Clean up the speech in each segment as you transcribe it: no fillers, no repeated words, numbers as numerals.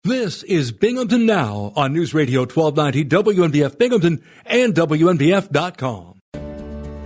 This is Binghamton Now on News Radio 1290 WNBF Binghamton and WNBF.com.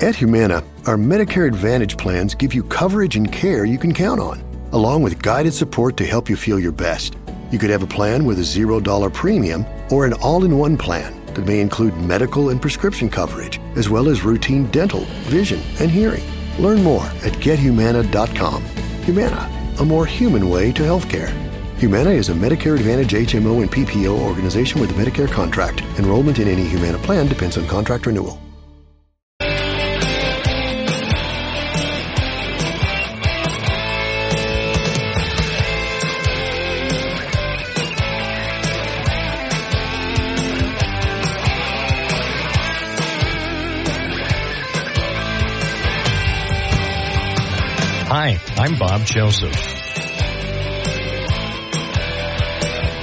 At Humana, our Medicare Advantage plans give you coverage and care you can count on, along with guided support to help you feel your best. You could have a plan with a $0 premium or an all-in-one plan that may include medical and prescription coverage, as well as routine dental, vision, and hearing. Learn more at gethumana.com. Humana, a more human way to healthcare. Humana is a Medicare Advantage HMO and PPO organization with a Medicare contract. Enrollment in any Humana plan depends on contract renewal. Hi, I'm Bob Joseph.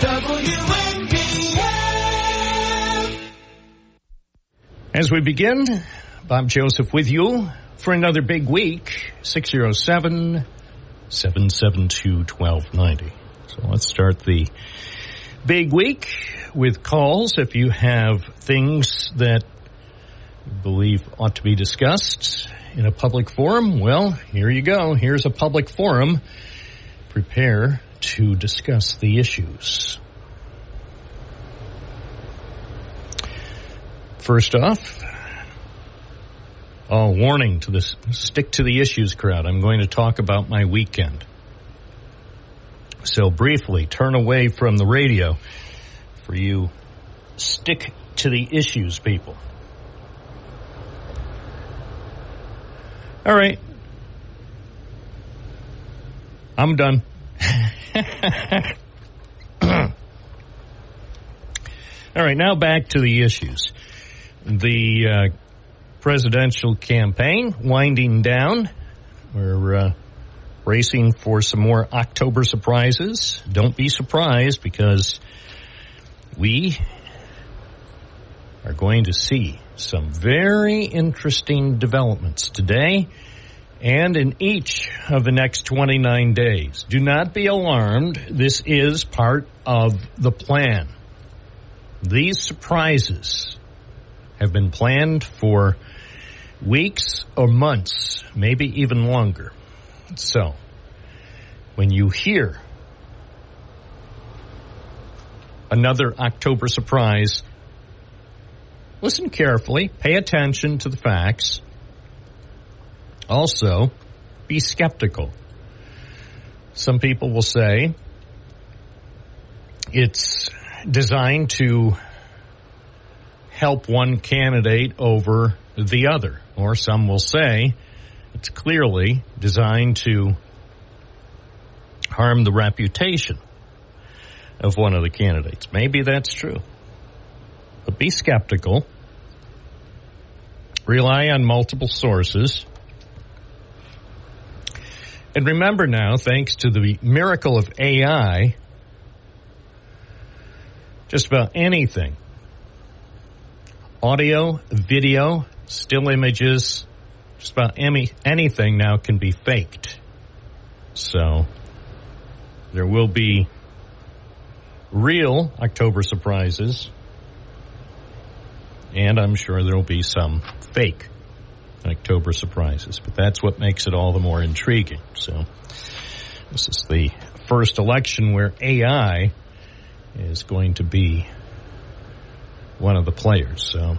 WNBF. As we begin, Bob Joseph with you for another big week, 607-772-1290. So let's start the big week with calls. If you have things that you believe ought to be discussed in a public forum, well, here you go. Here's a public forum. Prepare to discuss the issues. First off, warning to this stick to the issues crowd. I'm going to talk about my weekend. So briefly, turn away from the radio for you stick to the issues people. All right. I'm done. All right, now back to the issues. The presidential campaign winding down. We're racing for some more October surprises. Don't be surprised because we are going to see some very interesting developments today and in each of the next 29 days. Do not be alarmed. This is part of the plan. These surprises have been planned for weeks or months, maybe even longer. So, when you hear another October surprise, listen carefully, pay attention to the facts. Also, be skeptical. Some people will say it's designed to help one candidate over the other. Or some will say it's clearly designed to harm the reputation of one of the candidates. Maybe that's true. But be skeptical. Rely on multiple sources. And remember now, thanks to the miracle of AI, just about anything, audio, video, still images, just about anything now can be faked. So there will be real October surprises, and I'm sure there will be some fake October surprises. But that's what makes it all the more intriguing. So this is the first election where AI is going to be one of the players. So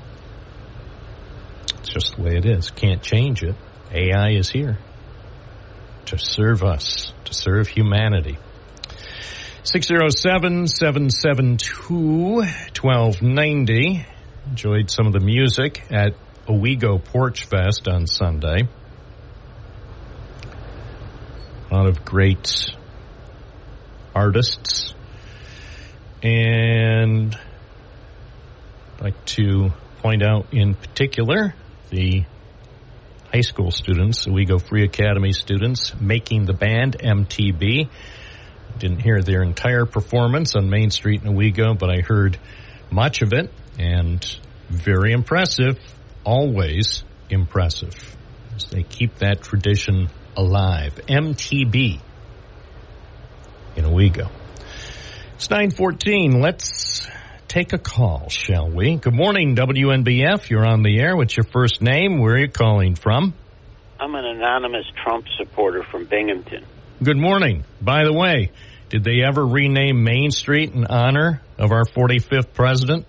it's just the way it is. Can't change it. AI is here to serve us, to serve humanity. 607-772-1290. Enjoyed some of the music at Owego Porch Fest on Sunday. A lot of great artists. And I'd like to point out in particular the high school students, Owego Free Academy students, making the band, MTB. I didn't hear their entire performance on Main Street in Owego, but I heard much of it, and very impressive, always impressive. As they keep that tradition alive. MTB in Owego. It's 9:14. Let's take a call, shall we? Good morning, WNBF. You're on the air. What's your first name? Where are you calling from? I'm an anonymous Trump supporter from Binghamton. Good morning. By the way, did they ever rename Main Street in honor of our 45th president?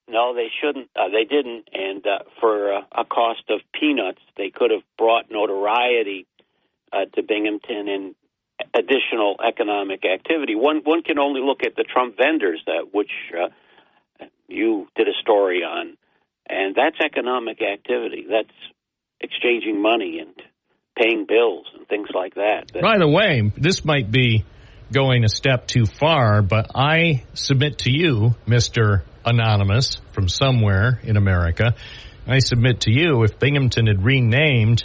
No, they shouldn't. They didn't. And for a cost of peanuts, they could have brought notoriety to Binghamton and additional economic activity. One can only look at the Trump vendors, which you did a story on, and that's economic activity. That's exchanging money and paying bills and things like that. By the way, this might be going a step too far, but I submit to you, Mr. Anonymous from somewhere in America, I submit to you, if Binghamton had renamed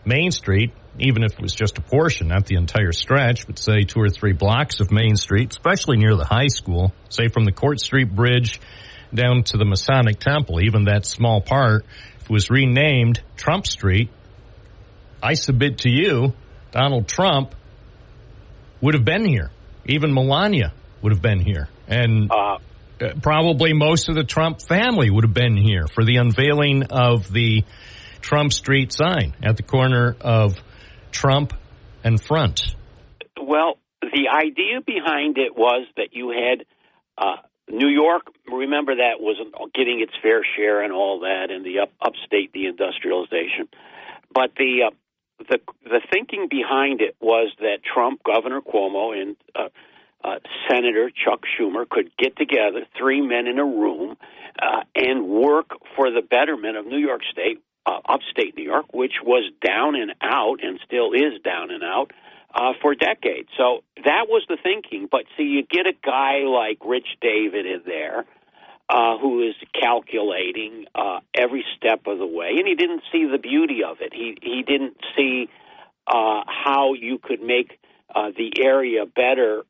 Main Street, even if it was just a portion, not the entire stretch, but say 2 or 3 blocks of Main Street, especially near the high school, say from the Court Street Bridge down to the Masonic Temple, even that small part, if it was renamed Trump Street, I submit to you, Donald Trump would have been here. Even Melania would have been here. And probably most of the Trump family would have been here for the unveiling of the Trump Street sign at the corner of Trump and Front. Well, the idea behind it was that you had New York, remember that wasn't getting its fair share and all that, and the upstate, the industrialization. But the thinking behind it was that Trump, Governor Cuomo, and Senator Chuck Schumer could get together, 3 men in a room, and work for the betterment of New York State, upstate New York, which was down and out and still is down and out for decades. So that was the thinking. But see, you get a guy like Rich David in there who is calculating every step of the way, and he didn't see the beauty of it. He didn't see how you could make the area better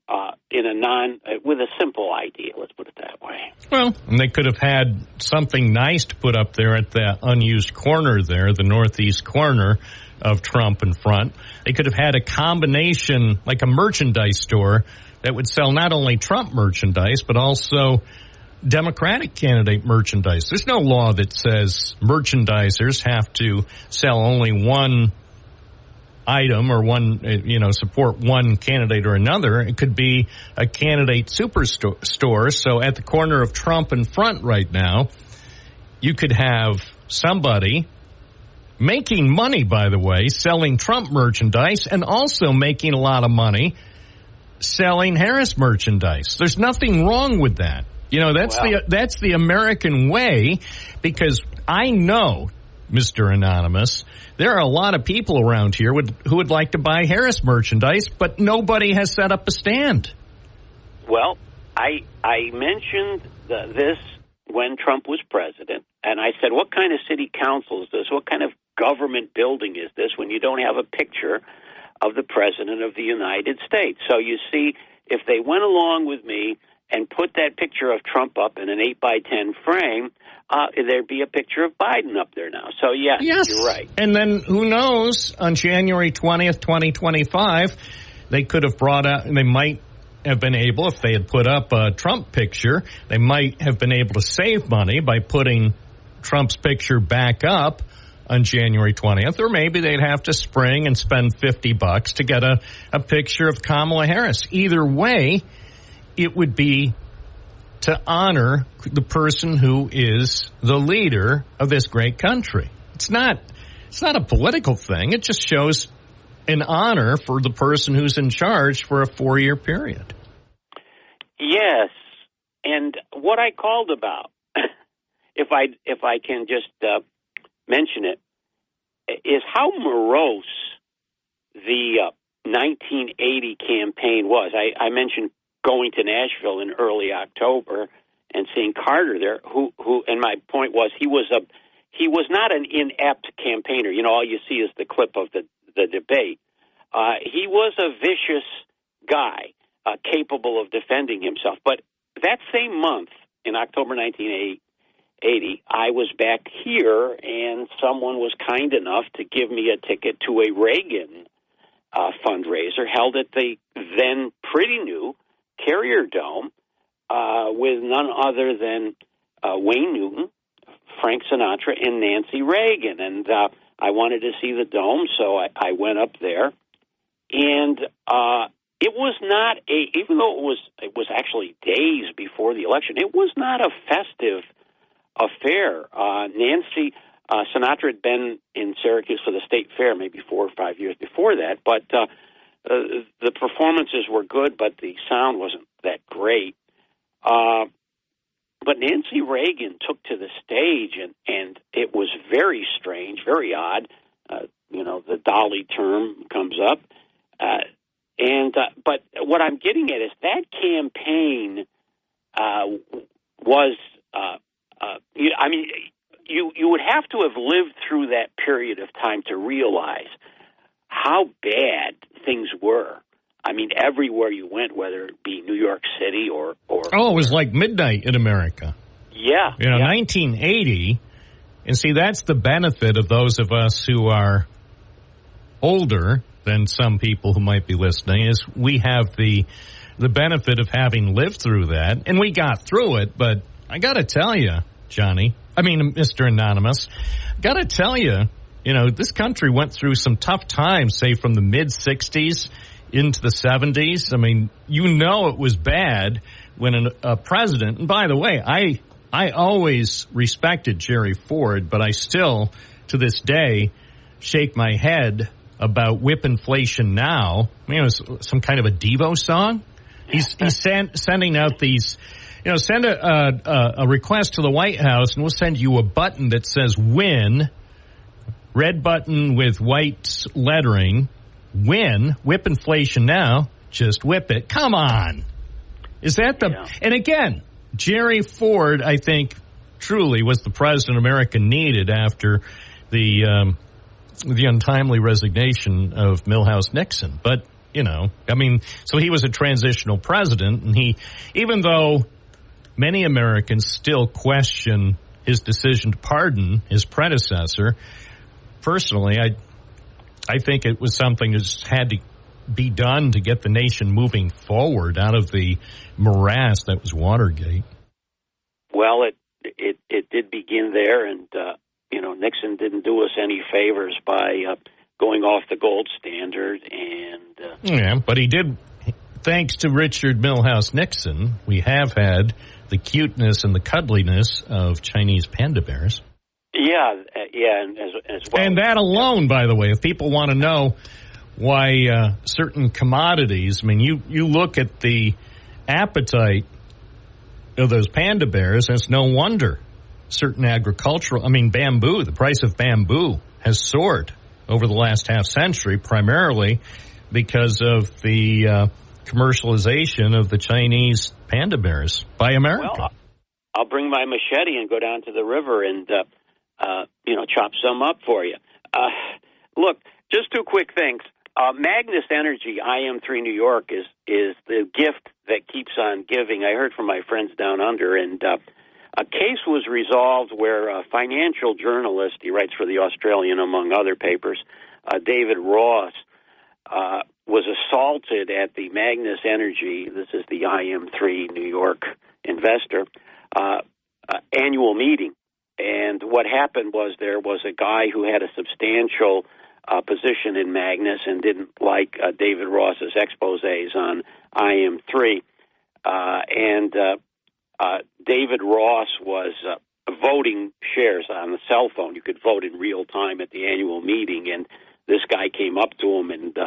with a simple idea. Let's put it that way. Well, and they could have had something nice to put up there at that unused corner there, the northeast corner of Trump and Front. They could have had a combination, like a merchandise store, that would sell not only Trump merchandise, but also Democratic candidate merchandise. There's no law that says merchandisers have to sell only one item or support one candidate or another. It could be a candidate superstore. So at the corner of Trump and Front right now, you could have somebody making money, by the way, selling Trump merchandise and also making a lot of money selling Harris merchandise. There's nothing wrong with that. That's the American way, because I know, Mr. Anonymous, there are a lot of people around here who would like to buy Harris merchandise, but nobody has set up a stand. Well, I mentioned this when Trump was president, and I said, what kind of city council is this? What kind of government building is this when you don't have a picture of the President of the United States? So you see, if they went along with me and put that picture of Trump up in an 8x10 frame, there'd be a picture of Biden up there now. So, yes, you're right. And then who knows, on January 20th, 2025, they could have brought out, they might have been able, if they had put up a Trump picture, they might have been able to save money by putting Trump's picture back up on January 20th, or maybe they'd have to spring and spend $50 to get a picture of Kamala Harris. Either way, it would be to honor the person who is the leader of this great country. It's not a political thing. It just shows an honor for the person who's in charge for a 4-year period. Yes, and what I called about, if I can just mention it, is how morose the 1980 campaign was. I mentioned going to Nashville in early October and seeing Carter there, who and my point was he was not an inept campaigner. All you see is the clip of the debate. He was a vicious guy, capable of defending himself. But that same month, in October 1980, I was back here, and someone was kind enough to give me a ticket to a Reagan fundraiser held at the then pretty new Carrier Dome with none other than Wayne Newton, Frank Sinatra, and Nancy Reagan. And I wanted to see the Dome, so I went up there. And it was not even though it was actually days before the election, it was not a festive affair. Nancy Sinatra had been in Syracuse for the State Fair maybe 4 or 5 years before that, but the performances were good, but the sound wasn't that great. But Nancy Reagan took to the stage, and it was very strange, very odd. The Dolly term comes up. But what I'm getting at is that campaign was, you would have to have lived through that period of time to realize how bad things were. I mean, everywhere you went, whether it be New York City or it was like midnight in America. Yeah. 1980, and see, that's the benefit of those of us who are older than some people who might be listening, is we have the benefit of having lived through that, and we got through it. But I got to tell you, Mr. Anonymous, got to tell you, this country went through some tough times, say from the mid-'60s into the 70s. I mean, it was bad when a president, and by the way, I always respected Jerry Ford, but I still, to this day, shake my head about whip inflation now. I mean, it was some kind of a Devo song. He's sending out these, send a request to the White House, and we'll send you a button that says win, red button with white lettering, win, whip inflation now, just whip it. Come on. Is that and again, Jerry Ford, I think, truly was the president America needed after the untimely resignation of Milhouse Nixon. But, so he was a transitional president, and even though many Americans still question his decision to pardon his predecessor, personally, I think it was something that just had to be done to get the nation moving forward out of the morass that was Watergate. Well, it did begin there, and Nixon didn't do us any favors by going off the gold standard. And but he did. Thanks to Richard Milhouse Nixon, we have had the cuteness and the cuddliness of Chinese panda bears. Yeah, and as well. And that alone, by the way, if people want to know why certain commodities, I mean, you look at the appetite of those panda bears, and it's no wonder certain bamboo, the price of bamboo has soared over the last half century, primarily because of the commercialization of the Chinese panda bears by America. Well, I'll bring my machete and go down to the river and, chop some up for you. Look, just 2 quick things. Magnus Energy, IM3 New York, is the gift that keeps on giving. I heard from my friends down under, and a case was resolved where a financial journalist, he writes for the Australian among other papers, David Ross, was assaulted at the Magnus Energy, this is the IM3 New York investor, annual meeting. And what happened was there was a guy who had a substantial position in Magnus and didn't like David Ross's exposés on IM3. David Ross was voting shares on the cell phone. You could vote in real time at the annual meeting, and this guy came up to him and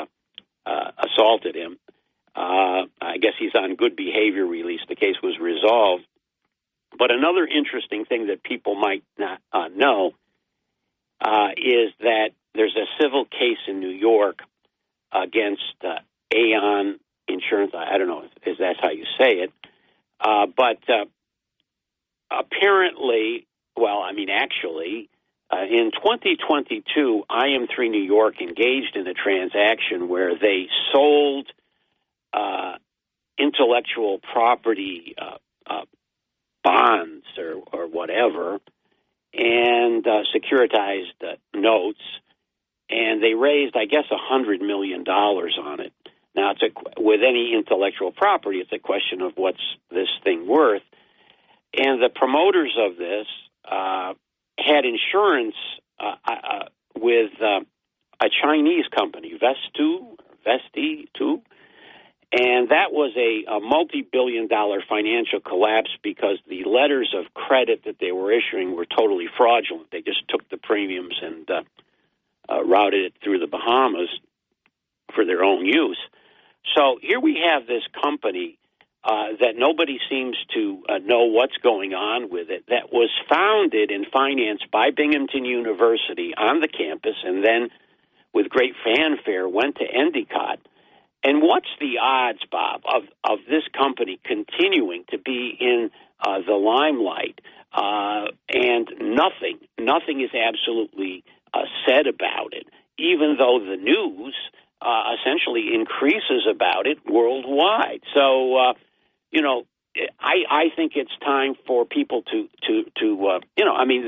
assaulted him. I guess he's on good behavior release. The case was resolved. But another interesting thing that people might not know is that there's a civil case in New York against Aon Insurance. I don't know if that's how you say it. But apparently, actually, in 2022, IM3 New York engaged in a transaction where they sold intellectual property bonds or whatever, and securitized notes, and they raised, I guess, $100 million on it. Now, Now, with any intellectual property, it's a question of what's this thing worth. And the promoters of this had insurance with a Chinese company, Vesti2, and that was a multi-billion-dollar financial collapse because the letters of credit that they were issuing were totally fraudulent. They just took the premiums and routed it through the Bahamas for their own use. So here we have this company that nobody seems to know what's going on with it, that was founded and financed by Binghamton University on the campus, and then with great fanfare went to Endicott. And what's the odds, Bob, of this company continuing to be in the limelight? And nothing is absolutely said about it, even though the news essentially increases about it worldwide. So, I think it's time for people to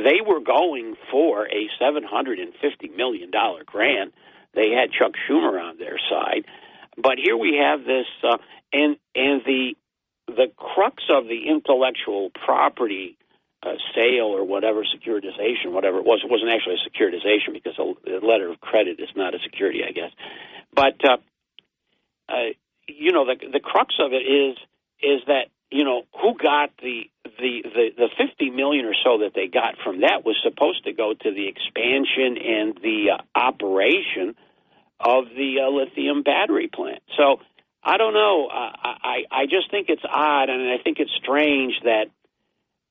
they were going for a $750 million grant. They had Chuck Schumer on their side. But here we have this, and the crux of the intellectual property sale or whatever, securitization, whatever it wasn't actually a securitization because a letter of credit is not a security, I guess. But the crux of it is that who got the $50 million or so that they got from that was supposed to go to the expansion and the operation of the lithium battery plant. So I don't know. I just think it's odd, and I think it's strange that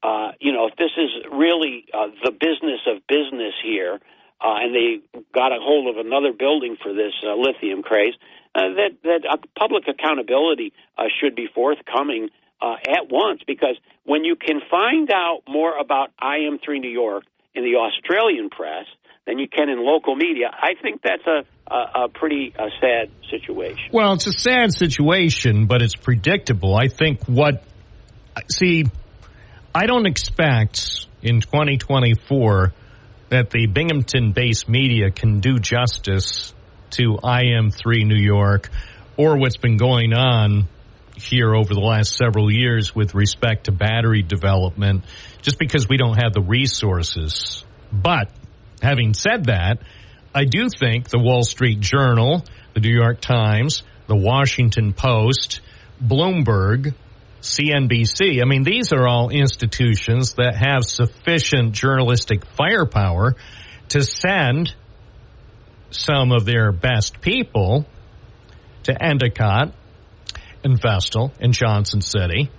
if this is really the business of business here, and they got a hold of another building for this lithium craze, that public accountability should be forthcoming at once, because when you can find out more about IM3 New York in the Australian press than you can in local media, I think that's a pretty sad situation. Well, it's a sad situation, but it's predictable. I think I don't expect in 2024 that the Binghamton-based media can do justice to IM3 New York or what's been going on here over the last several years with respect to battery development, just because we don't have the resources. But having said that, I do think the Wall Street Journal, the New York Times, the Washington Post, Bloomberg, CNBC, these are all institutions that have sufficient journalistic firepower to send some of their best people to Endicott and Vestal and Johnson City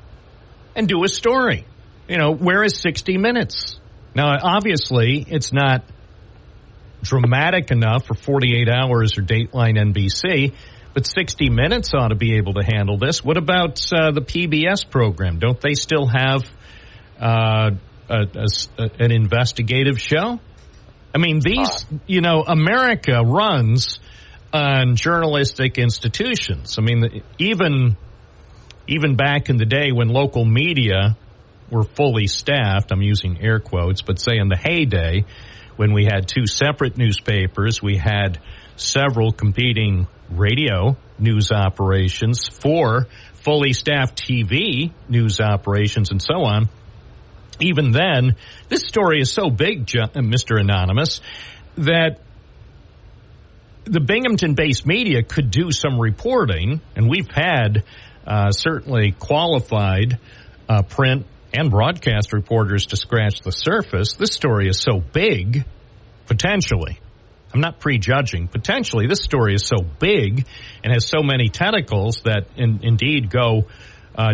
and do a story. Where is 60 Minutes? Now, obviously, it's not dramatic enough for 48 Hours or Dateline NBC, but 60 Minutes ought to be able to handle this. What about the PBS program? Don't they still have an investigative show? America runs on journalistic institutions. Even back in the day when local media were fully staffed, I'm using air quotes, but say in the heyday, when we had two separate newspapers, we had several competing radio news operations, 4 fully staffed TV news operations, and so on. Even then, this story is so big, Mr. Anonymous, that the Binghamton-based media could do some reporting, and we've had certainly qualified print and broadcast reporters to scratch the surface. This story is so big, potentially. I'm not prejudging. Potentially, this story is so big and has so many tentacles that indeed go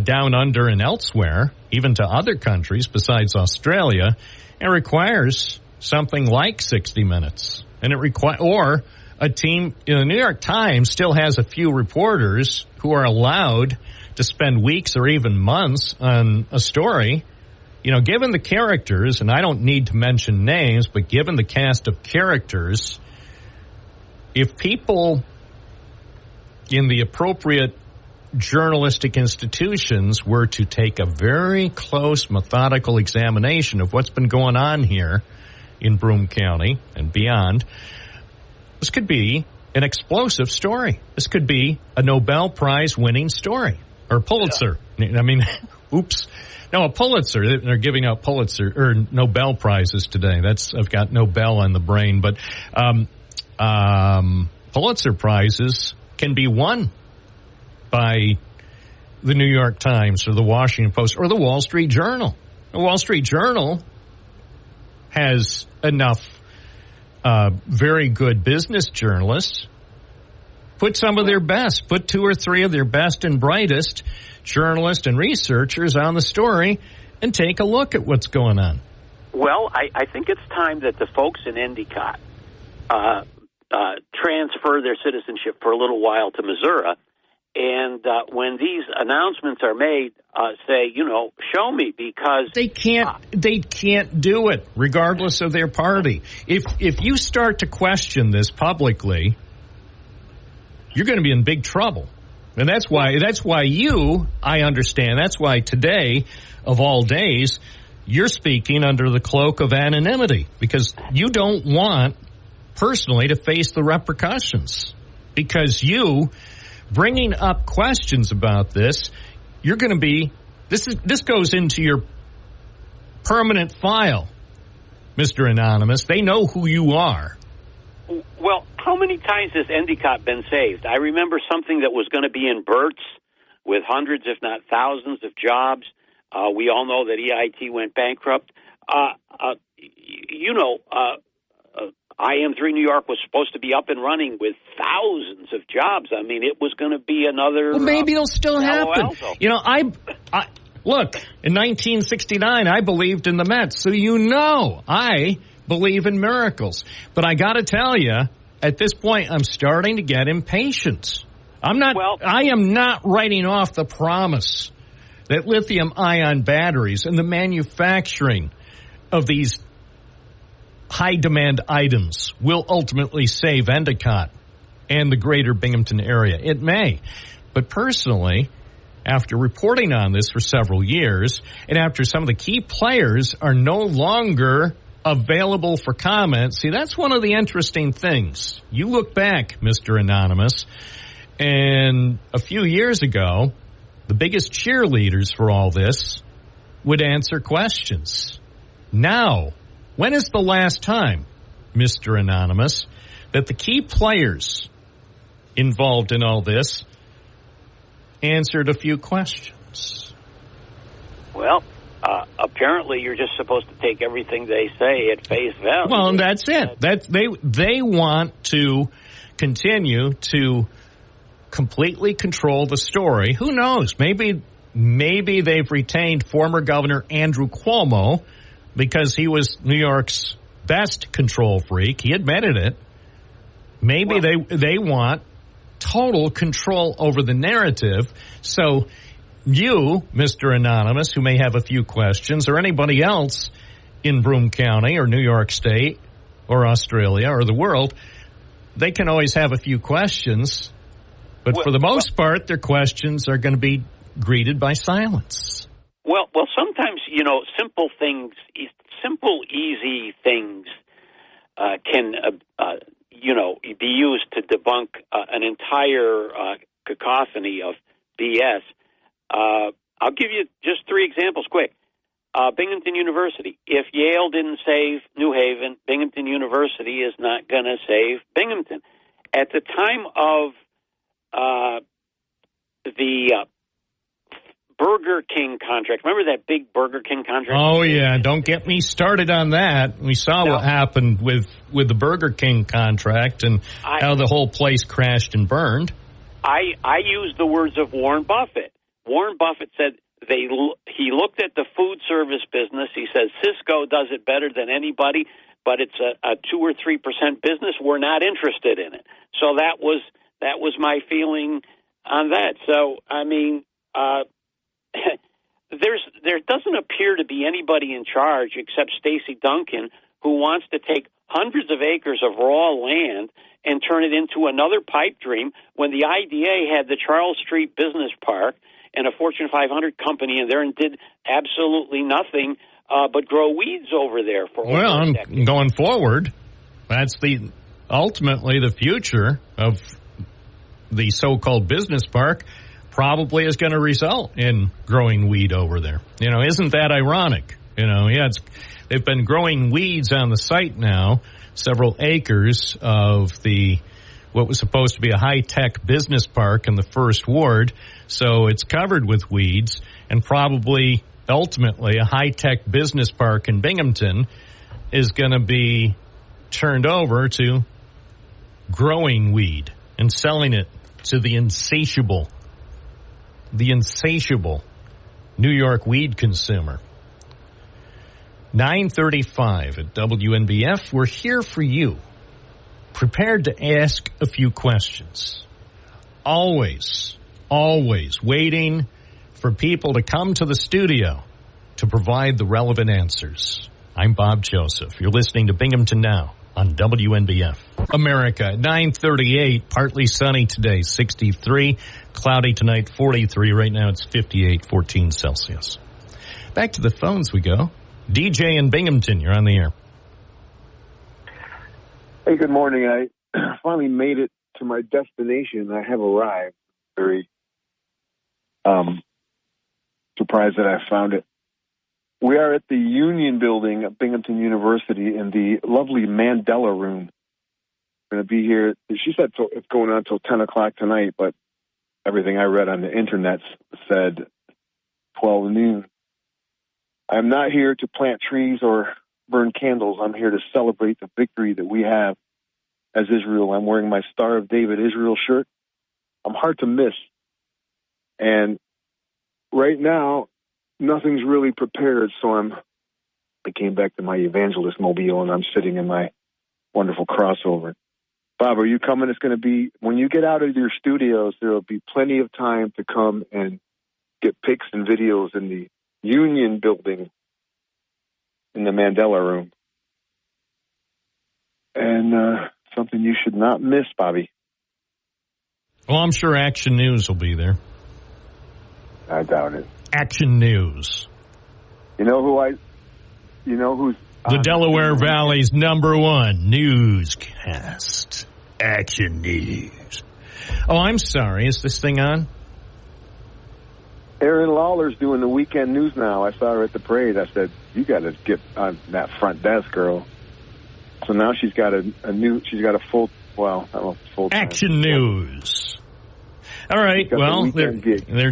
down under and elsewhere, even to other countries besides Australia. It requires something like 60 Minutes. And or a team, the New York Times still has a few reporters who are allowed to spend weeks or even months on a story. Given the characters, and I don't need to mention names, but given the cast of characters, if people in the appropriate journalistic institutions were to take a very close, methodical examination of what's been going on here in Broome County and beyond, this could be an explosive story. This could be a Nobel Prize winning story or Pulitzer. Yeah. I mean, oops. No, a Pulitzer. They're giving out Pulitzer or Nobel Prizes today. I've got Nobel on the brain, but Pulitzer Prizes can be won by the New York Times or the Washington Post or the Wall Street Journal. The Wall Street Journal has enough very good business journalists. Put some of their best, put 2 or 3 of their best and brightest journalists and researchers on the story and take a look at what's going on. Well, I think it's time that the folks in Endicott transfer their citizenship for a little while to Missouri. And when these announcements are made, say, show me, because they can't do it regardless of their party. If you start to question this publicly, you're going to be in big trouble. And that's why I understand. That's why today, of all days, you're speaking under the cloak of anonymity, because you don't want personally to face the repercussions, because you bringing up questions about this, you're going to be, this goes into your permanent file, Mr. Anonymous. They know who you are. Well, how many times has Endicott been saved? I remember something that was going to be in Burt's with hundreds, if not thousands, of jobs. We all know that EIT went bankrupt. IM3 New York was supposed to be up and running with thousands of jobs. I mean, it was going to be another. Well, maybe it'll still happen. Also. I look, in 1969, I believed in the Mets, so I believe in miracles. But I got to tell you, at this point, I'm starting to get impatient. I am not writing off the promise that lithium-ion batteries and the manufacturing of these high-demand items will ultimately save Endicott and the greater Binghamton area. It may. But personally, after reporting on this for several years, and after some of the key players are no longer available for comment, see, that's one of the interesting things. You look back, Mr. Anonymous, and a few years ago, the biggest cheerleaders for all this would answer questions. Now, when is the last time, Mr. Anonymous, that the key players involved in all this answered a few questions? Well, apparently you're just supposed to take everything they say at face value. Well, and that's it. They want to continue to completely control the story. Who knows? Maybe they've retained former Governor Andrew Cuomo because he was New York's best control freak. He admitted it. Maybe they want total control over the narrative. So you, Mr. Anonymous, who may have a few questions, or anybody else in Broome County or New York State or Australia or the world, they can always have a few questions. But for the most part, their questions are going to be greeted by silence. Well, sometimes, simple things, simple, easy things can, be used to debunk an entire cacophony of BS. I'll give you just 3 examples quick. Binghamton University. If Yale didn't save New Haven, Binghamton University is not going to save Binghamton. At the time of the Burger King contract. Remember that big Burger King contract? Oh, yeah. Don't get me started on that. We saw what happened with the Burger King contract and how the whole place crashed and burned. I used the words of Warren Buffett. Warren Buffett said he looked at the food service business. He says Cisco does it better than anybody, but it's a 2 or 3% business. We're not interested in it. So that was my feeling on that. So, I mean, there doesn't appear to be anybody in charge except Stacey Duncan, who wants to take hundreds of acres of raw land and turn it into another pipe dream, when the IDA had the Charles Street Business Park and a Fortune 500 company in there and did absolutely nothing but grow weeds over there for over a decade. Going forward, that's the ultimately the future of the so-called business park probably is going to result in growing weed over there. Isn't that ironic? They've been growing weeds on the site now, several acres of what was supposed to be a high-tech business park in the first ward. So it's covered with weeds, and probably ultimately a high-tech business park in Binghamton is going to be turned over to growing weed and selling it to the insatiable New York weed consumer. 9:35 at WNBF. We're here for you, prepared to ask a few questions. Always waiting for people to come to the studio to provide the relevant answers. I'm Bob Joseph. You're listening to Binghamton Now on WNBF. America, 9:38, partly sunny today, 63, cloudy tonight, 43. Right now it's 58, 14 Celsius. Back to the phones we go. DJ in Binghamton, you're on the air. Hey, good morning. I finally made it to my destination. I have arrived. Very surprised that I found it. We are at the Union Building at Binghamton University in the lovely Mandela Room. We're going to be here. She said it's going on until 10 o'clock tonight, but everything I read on the internet said 12 noon. I'm not here to plant trees or burn candles. I'm here to celebrate the victory that we have as Israel. I'm wearing my Star of David Israel shirt. I'm hard to miss. And right now, nothing's really prepared, so I came back to my evangelist mobile, and I'm sitting in my wonderful crossover. Bob, are you coming? It's going to be, when you get out of your studios, there will be plenty of time to come and get pics and videos in the Union Building in the Mandela Room. And something you should not miss, Bobby. Well, I'm sure Action News will be there. I doubt it. Action News. You know who's the Delaware Valley's #1 newscast. Action News. Oh, I'm sorry. Is this thing on? Erin Lawler's doing the weekend news now. I saw her at the parade. I said, you got to get on that front desk, girl. So now she's got a full Action News. All right. Well, they're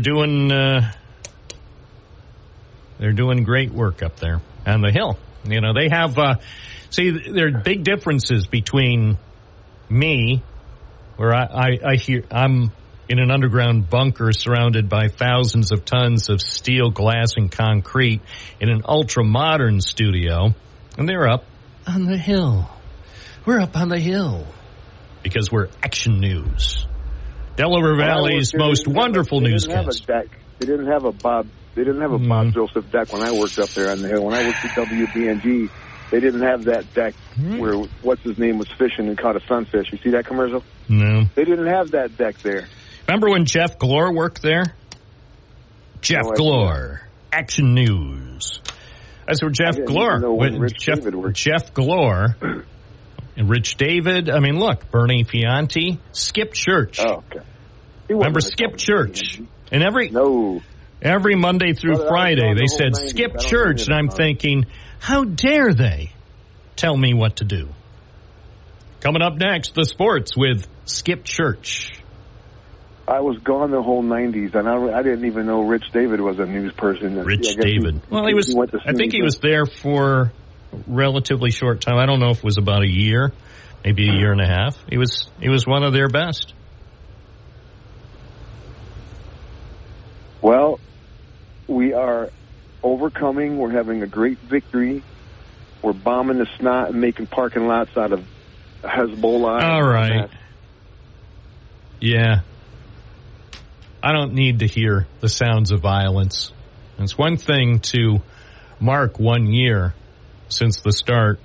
doing great work up there on the Hill. They have there are big differences between me, where I'm in an underground bunker surrounded by thousands of tons of steel, glass, and concrete in an ultra-modern studio, and they're up on the Hill. We're up on the Hill because we're Action News. Delaware Valley's most wonderful newscast. They didn't have a Bob Bob Joseph deck when I worked up there on the Hill. When I worked at WBNG, they didn't have that deck where what's his name was fishing and caught a sunfish. You see that commercial? No. They didn't have that deck there. Remember when Jeff Glore worked there? Jeff Glore, Action News. That's where Jeff Glore. Jeff Glore and Rich David. I mean, look, Bernie Fianti, Skip Church. Oh, okay. Remember Skip Church? And every Monday through Friday, they said Skip Church, and I'm thinking, how dare they tell me what to do? Coming up next, the sports with Skip Church. I was gone the whole 90s, and I didn't even know Rich David was a news person. Rich David. He was. I think he was there for a relatively short time. I don't know if it was about a year, maybe a year and a half. He was one of their best. Well, we are overcoming. We're having a great victory. We're bombing the snot and making parking lots out of Hezbollah. All right. Yeah. I don't need to hear the sounds of violence. It's one thing to mark 1 year since the start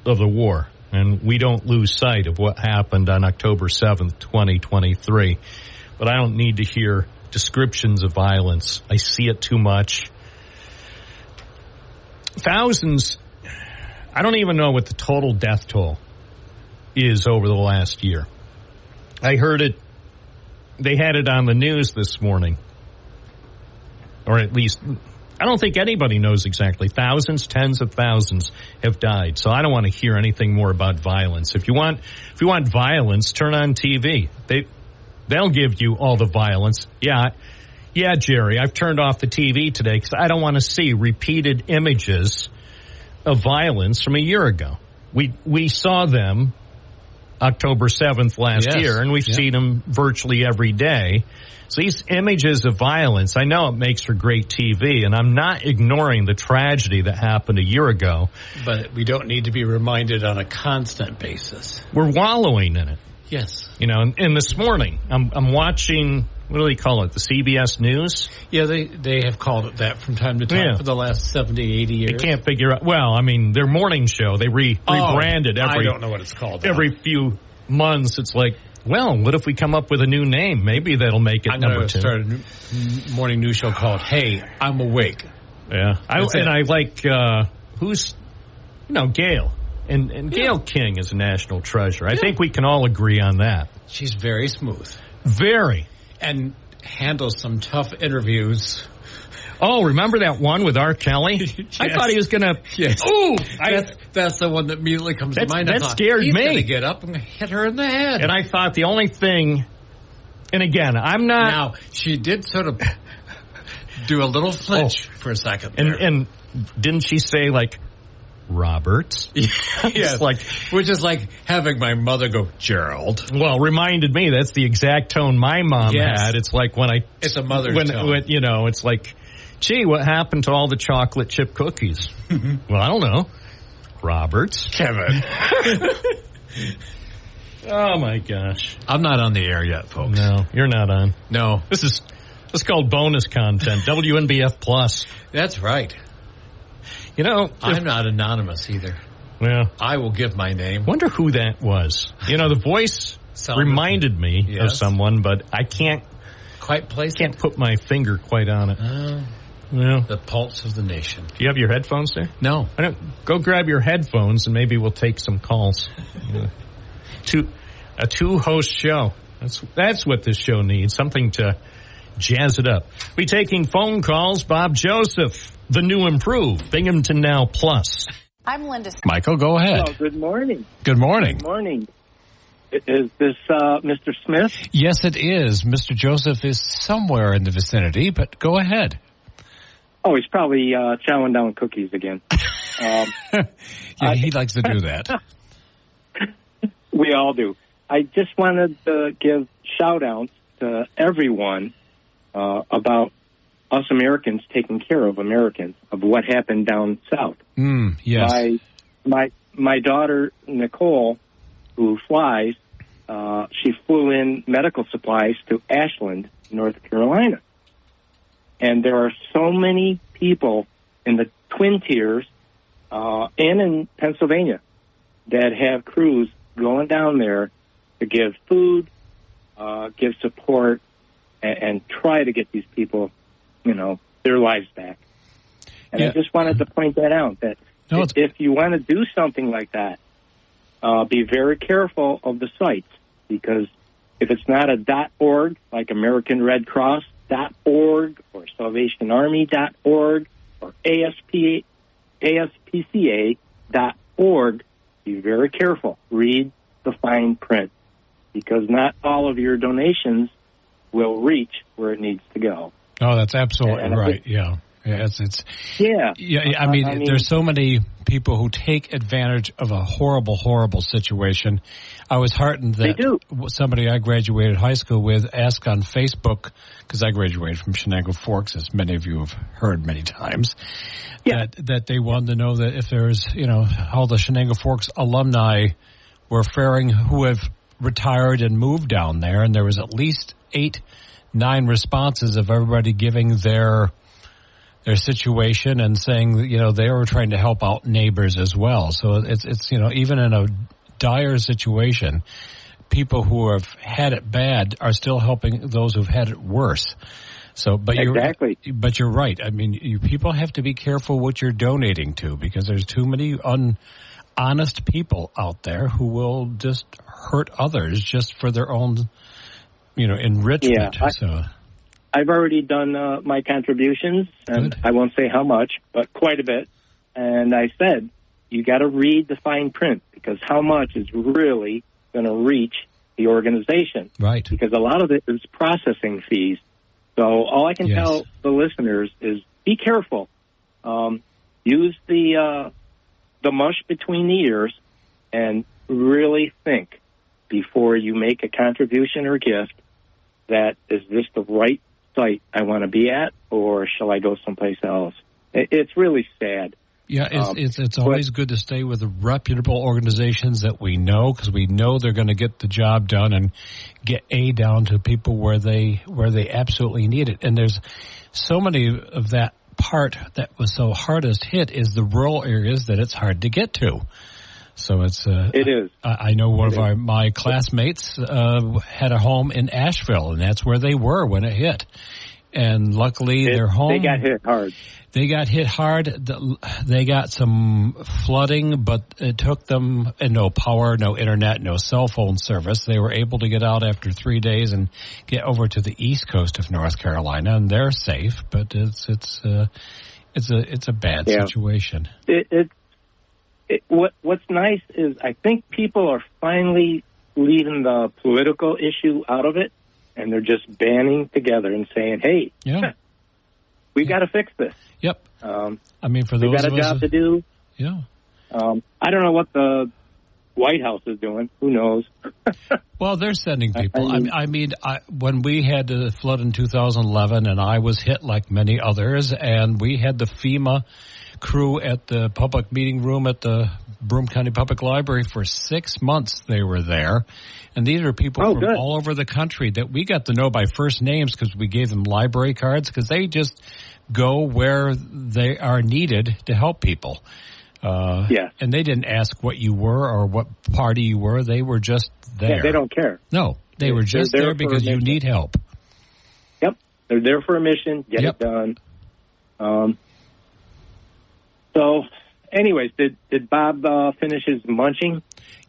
of the war, and we don't lose sight of what happened on October 7th, 2023. But I don't need to hear descriptions of violence. I see it too much. Thousands, I don't even know what the total death toll is over the last year. I heard it. They had it on the news this morning. Or at least, I don't think anybody knows exactly. Thousands, tens of thousands have died. So I don't want to hear anything more about violence. If you want violence, turn on TV. They'll give you all the violence. Yeah, Jerry, I've turned off the TV today because I don't want to see repeated images of violence from a year ago. We saw them October 7th last year, and we've seen them virtually every day. So these images of violence, I know it makes for great TV, and I'm not ignoring the tragedy that happened a year ago. But we don't need to be reminded on a constant basis. We're wallowing in it. Yes. You know, and this morning, I'm watching, what do they call it, the CBS News? Yeah, they have called it that from time to time for the last 70, 80 years. They can't figure out, well, I mean, their morning show, they rebranded I don't know what it's called. Every few months. It's like, well, what if we come up with a new name? Maybe that'll make it number 2. I'm going to start a morning news show called Hey, I'm Awake. Yeah. I like, who's, Gail. And Gail King is a national treasure. I think we can all agree on that. She's very smooth. Very. And handles some tough interviews. Oh, remember that one with R. Kelly? Yes. I thought he was going to... Yes. Ooh! That's the one that immediately comes to mind. That scared me. He's going to get up and hit her in the head. And I thought the only thing... And again, I'm not... Now, she did sort of do a little flinch for a second there. And didn't she say, like... Roberts. Yes, which is like having my mother go, Gerald. Well, reminded me that's the exact tone my mom had. It's like it's a mother's tone. When, it's like, gee, what happened to all the chocolate chip cookies? Well, I don't know. Roberts. Kevin. Oh my gosh. I'm not on the air yet, folks. No, you're not on. No. This is called bonus content. WNBF Plus. That's right. I'm not anonymous either. Yeah. I will give my name. Wonder who that was. The voice reminded me of someone, but I can't quite place can't put my finger quite on it. The pulse of the nation. Do you have your headphones there? No. Go grab your headphones and maybe we'll take some calls. A two-host show. That's what this show needs. Something to jazz it up. Be taking phone calls. Bob Joseph, the new improved Binghamton Now Plus. I'm Linda. Michael, go ahead. Hello, good morning. Good morning. Good morning. Is this Mr. Smith? Yes, it is. Mr. Joseph is somewhere in the vicinity, but go ahead. Oh, he's probably chowing down cookies again. He likes to do that. We all do. I just wanted to give shout-outs to everyone about us Americans taking care of Americans, of what happened down south. Yes. My daughter, Nicole, who flies, she flew in medical supplies to Ashland, North Carolina. And there are so many people in the Twin Tiers and in Pennsylvania that have crews going down there to give food, give support, and try to get these people, their lives back. And I just wanted to point that out, that if you want to do something like that, be very careful of the sites, because if it's not a .org, like American Red Cross.org or SalvationArmy.org or ASPCA.org, be very careful. Read the fine print, because not all of your donations will reach where it needs to go. Oh, that's absolutely right. Yeah. I mean, there's so many people who take advantage of a horrible, horrible situation. I was heartened that somebody I graduated high school with asked on Facebook, because I graduated from Shenango Forks, as many of you have heard many times, that they wanted to know that if there's, how the Shenango Forks alumni were faring who have retired and moved down there, and there was at least 8-9 responses of everybody giving their situation and saying that, they were trying to help out neighbors as well. So it's even in a dire situation, people who have had it bad are still helping those who've had it worse. So, but you're right. I mean, people have to be careful what you're donating to, because there's too many honest people out there who will just hurt others just for their own, enrichment. Yeah, I've already done my contributions, and I won't say how much, but quite a bit. And I said, you got to read the fine print, because how much is really going to reach the organization. Right. Because a lot of it is processing fees. So all I can tell the listeners is be careful. Use the mush between the ears and really think before you make a contribution or gift that, is this the right site I want to be at, or shall I go someplace else? It's really sad. Yeah, it's always good to stay with the reputable organizations that we know, because we know they're going to get the job done and get aid down to people where they absolutely need it. And there's so many of that part that was so hardest hit is the rural areas that it's hard to get to. So it is. I know one of my classmates had a home in Asheville, and that's where they were when it hit. And luckily, their home... They got hit hard. They got hit hard. They got some flooding, but it took them no power, no internet, no cell phone service. They were able to get out after 3 days and get over to the east coast of North Carolina, and they're safe. But it's a bad situation. What's nice is I think people are finally leaving the political issue out of it, and they're just banding together and saying, "Hey, we got to fix this." Yep. I mean, for those we got a job to do. Yeah. I don't know what the White House is doing. Who knows? Well, they're sending people. I mean, when we had the flood in 2011, and I was hit like many others, and we had the FEMA crew at the public meeting room at the Broome County Public Library for 6 months. They were there. And these are people from all over the country that we got to know by first names because we gave them library cards, because they just go where they are needed to help people. And they didn't ask what you were or what party you were. They were just there. Yeah, they don't care. No, they were just there because you need help. Yep. They're there for a mission. Get it done. So, anyways, did Bob finish his munching?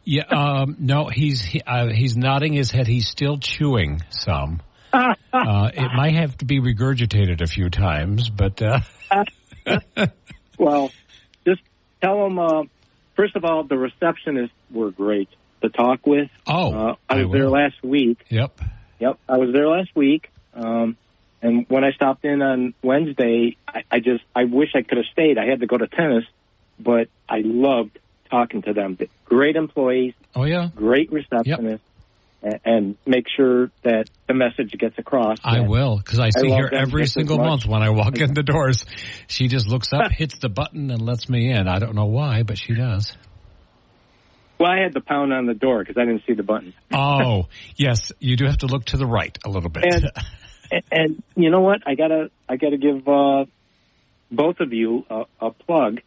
Yeah, no, he's nodding his head. He's still chewing some. It might have to be regurgitated a few times, but... Well, just tell him, first of all, the receptionists were great to talk with. Oh, I was there last week. Yep, I was there last week. And when I stopped in on Wednesday, I wish I could have stayed. I had to go to tennis, but I loved talking to them. Great employees. Oh, yeah. Great receptionists. Yep. And make sure that the message gets across. I will, because I see her every single month when I walk in the doors. She just looks up, hits the button, and lets me in. I don't know why, but she does. Well, I had to pound on the door because I didn't see the button. Oh, yes. You do have to look to the right a little bit. And you know what? I gotta give both of you a plug.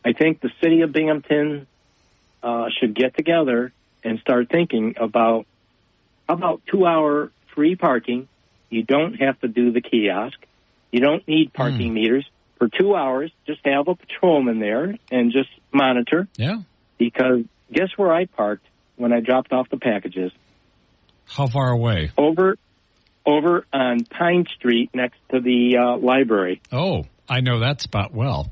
I think the city of Binghamton should get together and start thinking about 2-hour free parking. You don't have to do the kiosk. You don't need parking meters for 2 hours. Just have a patrolman there and just monitor. Yeah. Because guess where I parked when I dropped off the packages? How far away? Over on Pine Street next to the library. Oh, I know that spot well.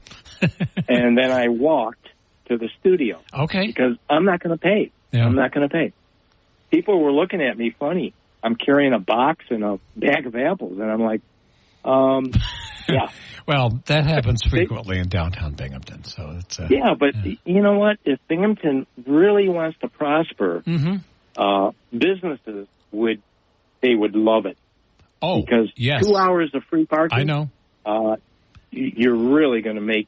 And then I walked to the studio. Okay. Because I'm not going to pay. Yeah. I'm not going to pay. People were looking at me funny. I'm carrying a box and a bag of apples, and I'm like, yeah. Well, that happens frequently in downtown Binghamton. So it's but you know what? If Binghamton really wants to prosper, businesses would love it. Oh, because 2 hours of free parking. I know. You're really going to make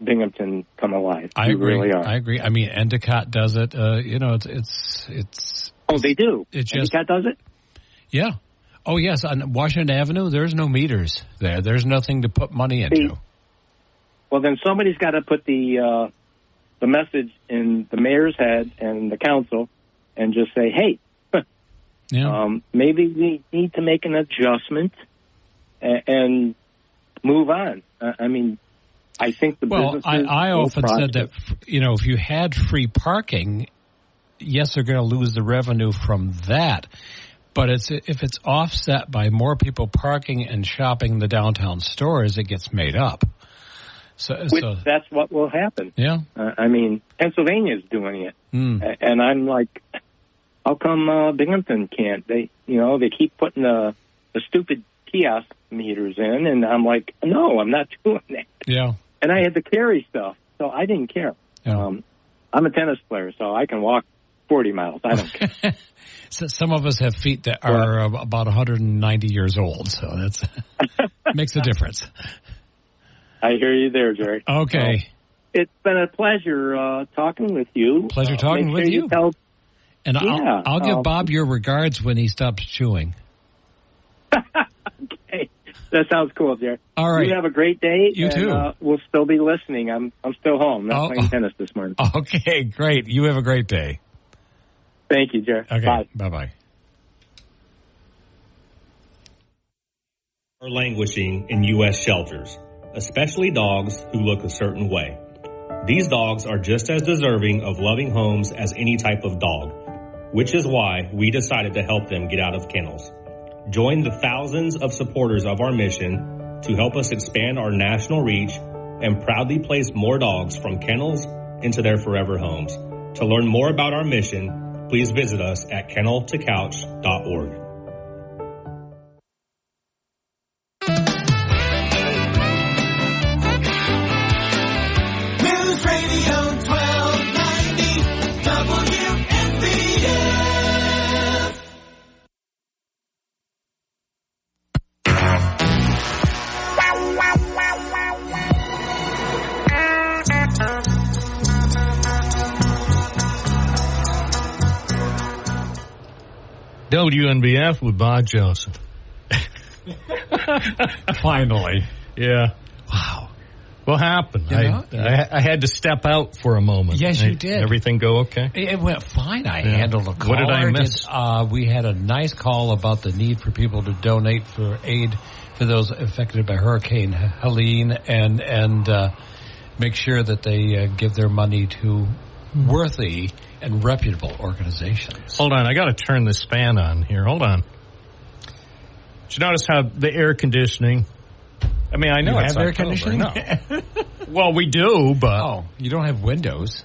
Binghamton come alive. I agree. Really are. I agree. I mean, Endicott does it. It's. Oh, they do. Endicott does it. Yeah. Oh, yes. On Washington Avenue, there's no meters there. There's nothing to put money into. Well, then somebody's got to put the message in the mayor's head and the council, and just say, hey. Maybe we need to make an adjustment and move on. I mean, I think the businesses I often said that, prosper. if you had free parking, yes, they're going to lose the revenue from that. But if it's offset by more people parking and shopping in the downtown stores, it gets made up. So that's what will happen. Yeah. Pennsylvania's doing it. And I'm like, how come Binghamton can't? They keep putting the stupid kiosk meters in, and I'm like, no, I'm not doing that. Yeah. And I had to carry stuff, so I didn't care. Yeah. I'm a tennis player, so I can walk 40 miles. I don't care. So some of us have feet that are about 190 years old, so that's makes a difference. I hear you there, Jerry. Okay. It's been a pleasure talking with you. Pleasure talking with you. And yeah, I'll give Bob your regards when he stops chewing. Okay. That sounds cool, Jerry. All right. You have a great day. You too. We'll still be listening. I'm still home. Not playing tennis this morning. Okay, great. You have a great day. Thank you, Jerry. Okay. Bye. Bye-bye. Are languishing in U.S. shelters, especially dogs who look a certain way. These dogs are just as deserving of loving homes as any type of dog, which is why we decided to help them get out of kennels. Join the thousands of supporters of our mission to help us expand our national reach and proudly place more dogs from kennels into their forever homes. To learn more about our mission, please visit us at kenneltocouch.org. News Radio 1290 WNBF. WNBF with Bob Joseph. Finally. Yeah. Wow. What happened? Yeah. I had to step out for a moment. Yes, you did. Everything go okay? It went fine. I handled a call. What did I miss? We had a nice call about the need for people to donate for aid for those affected by Hurricane Helene and make sure that they give their money to worthy and reputable organizations. Hold on. I got to turn this fan on here. Hold on. Did you notice how the air conditioning... I mean, I know you it's have air October. conditioning? No. Well, we do, but... Oh, you don't have windows.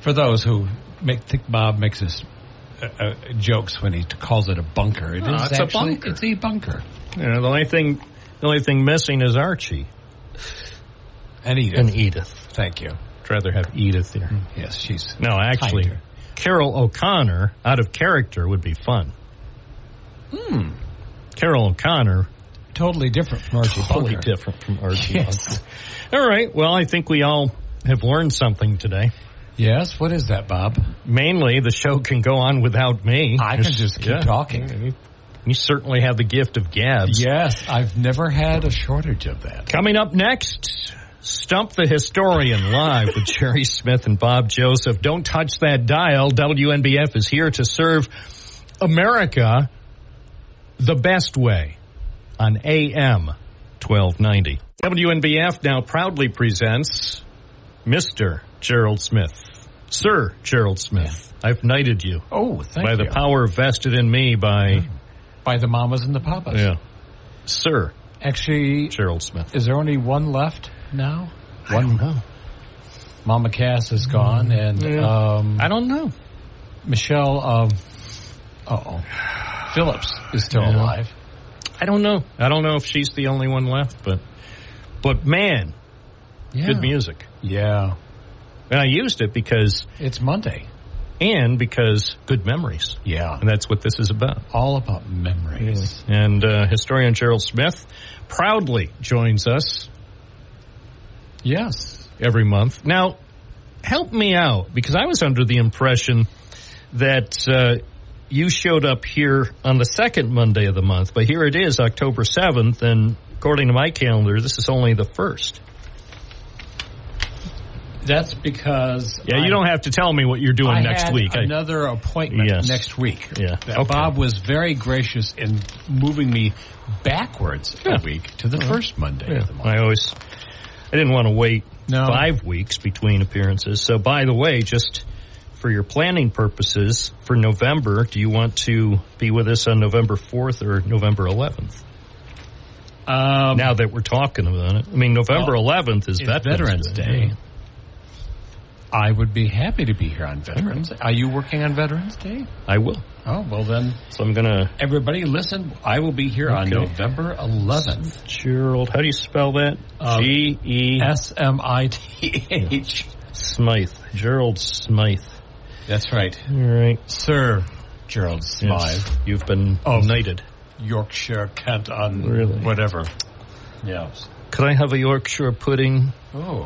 For those who think Bob makes his jokes when he calls it a bunker, it's a bunker. It's a bunker. You know, the only thing missing is Archie. And Edith. And Edith. Thank you. I'd rather have Edith here. Yes, she's... No, actually, kinder. Carol O'Connor, out of character, would be fun. Carol O'Connor... Totally different from Archie Totally Bunker. different from Archie Yes. Bunker. All right. Well, I think we all have learned something today. Yes? What is that, Bob? Mainly, the show can go on without me. I can just keep talking. You certainly have the gift of gabs. Yes, I've never had a shortage of that. Coming up next, Stump the Historian live with Jerry Smith and Bob Joseph. Don't touch that dial. WNBF is here to serve America the best way on AM 1290. WNBF now proudly presents Mr. Gerald Smith. Sir Gerald Smith. Yeah. I've knighted you. Oh, thank you. By the power vested in me by the mamas and the papas. Yeah. Sir. Actually, Gerald Smith. Is there only one left now? I don't know. Mama Cass is gone, and I don't know. Michelle Phillips is still alive. I don't know. I don't know if she's the only one left, but man, good music. Yeah. And I used it because it's Monday. And because good memories. Yeah. And that's what this is about. All about memories. Yeah. And historian Gerald Smith proudly joins us. Yes. Every month. Now, help me out, because I was under the impression that you showed up here on the second Monday of the month, but here it is, October 7th, and according to my calendar, this is only the first. That's because... Yeah, you don't have to tell me what you're doing next week. Another appointment next week. Yeah. Bob was very gracious in moving me backwards a week to the first Monday of the month. I didn't want to wait 5 weeks between appearances. So, by the way, just for your planning purposes, for November, do you want to be with us on November 4th or November 11th? Now that we're talking about it. I mean, November 11th is Veterans Day. I would be happy to be here on Veterans Day. Are you working on Veterans Day? I will. Oh, well then. So I'm going to... Everybody listen, I will be here on November 11th. Gerald, how do you spell that? G-E-S-M-I-T-H. Smythe. Gerald Smythe. That's right. All right. Sir Gerald Smythe. Yes, you've been knighted. Yorkshire, Kent, on whatever. Yes. Could I have a Yorkshire pudding,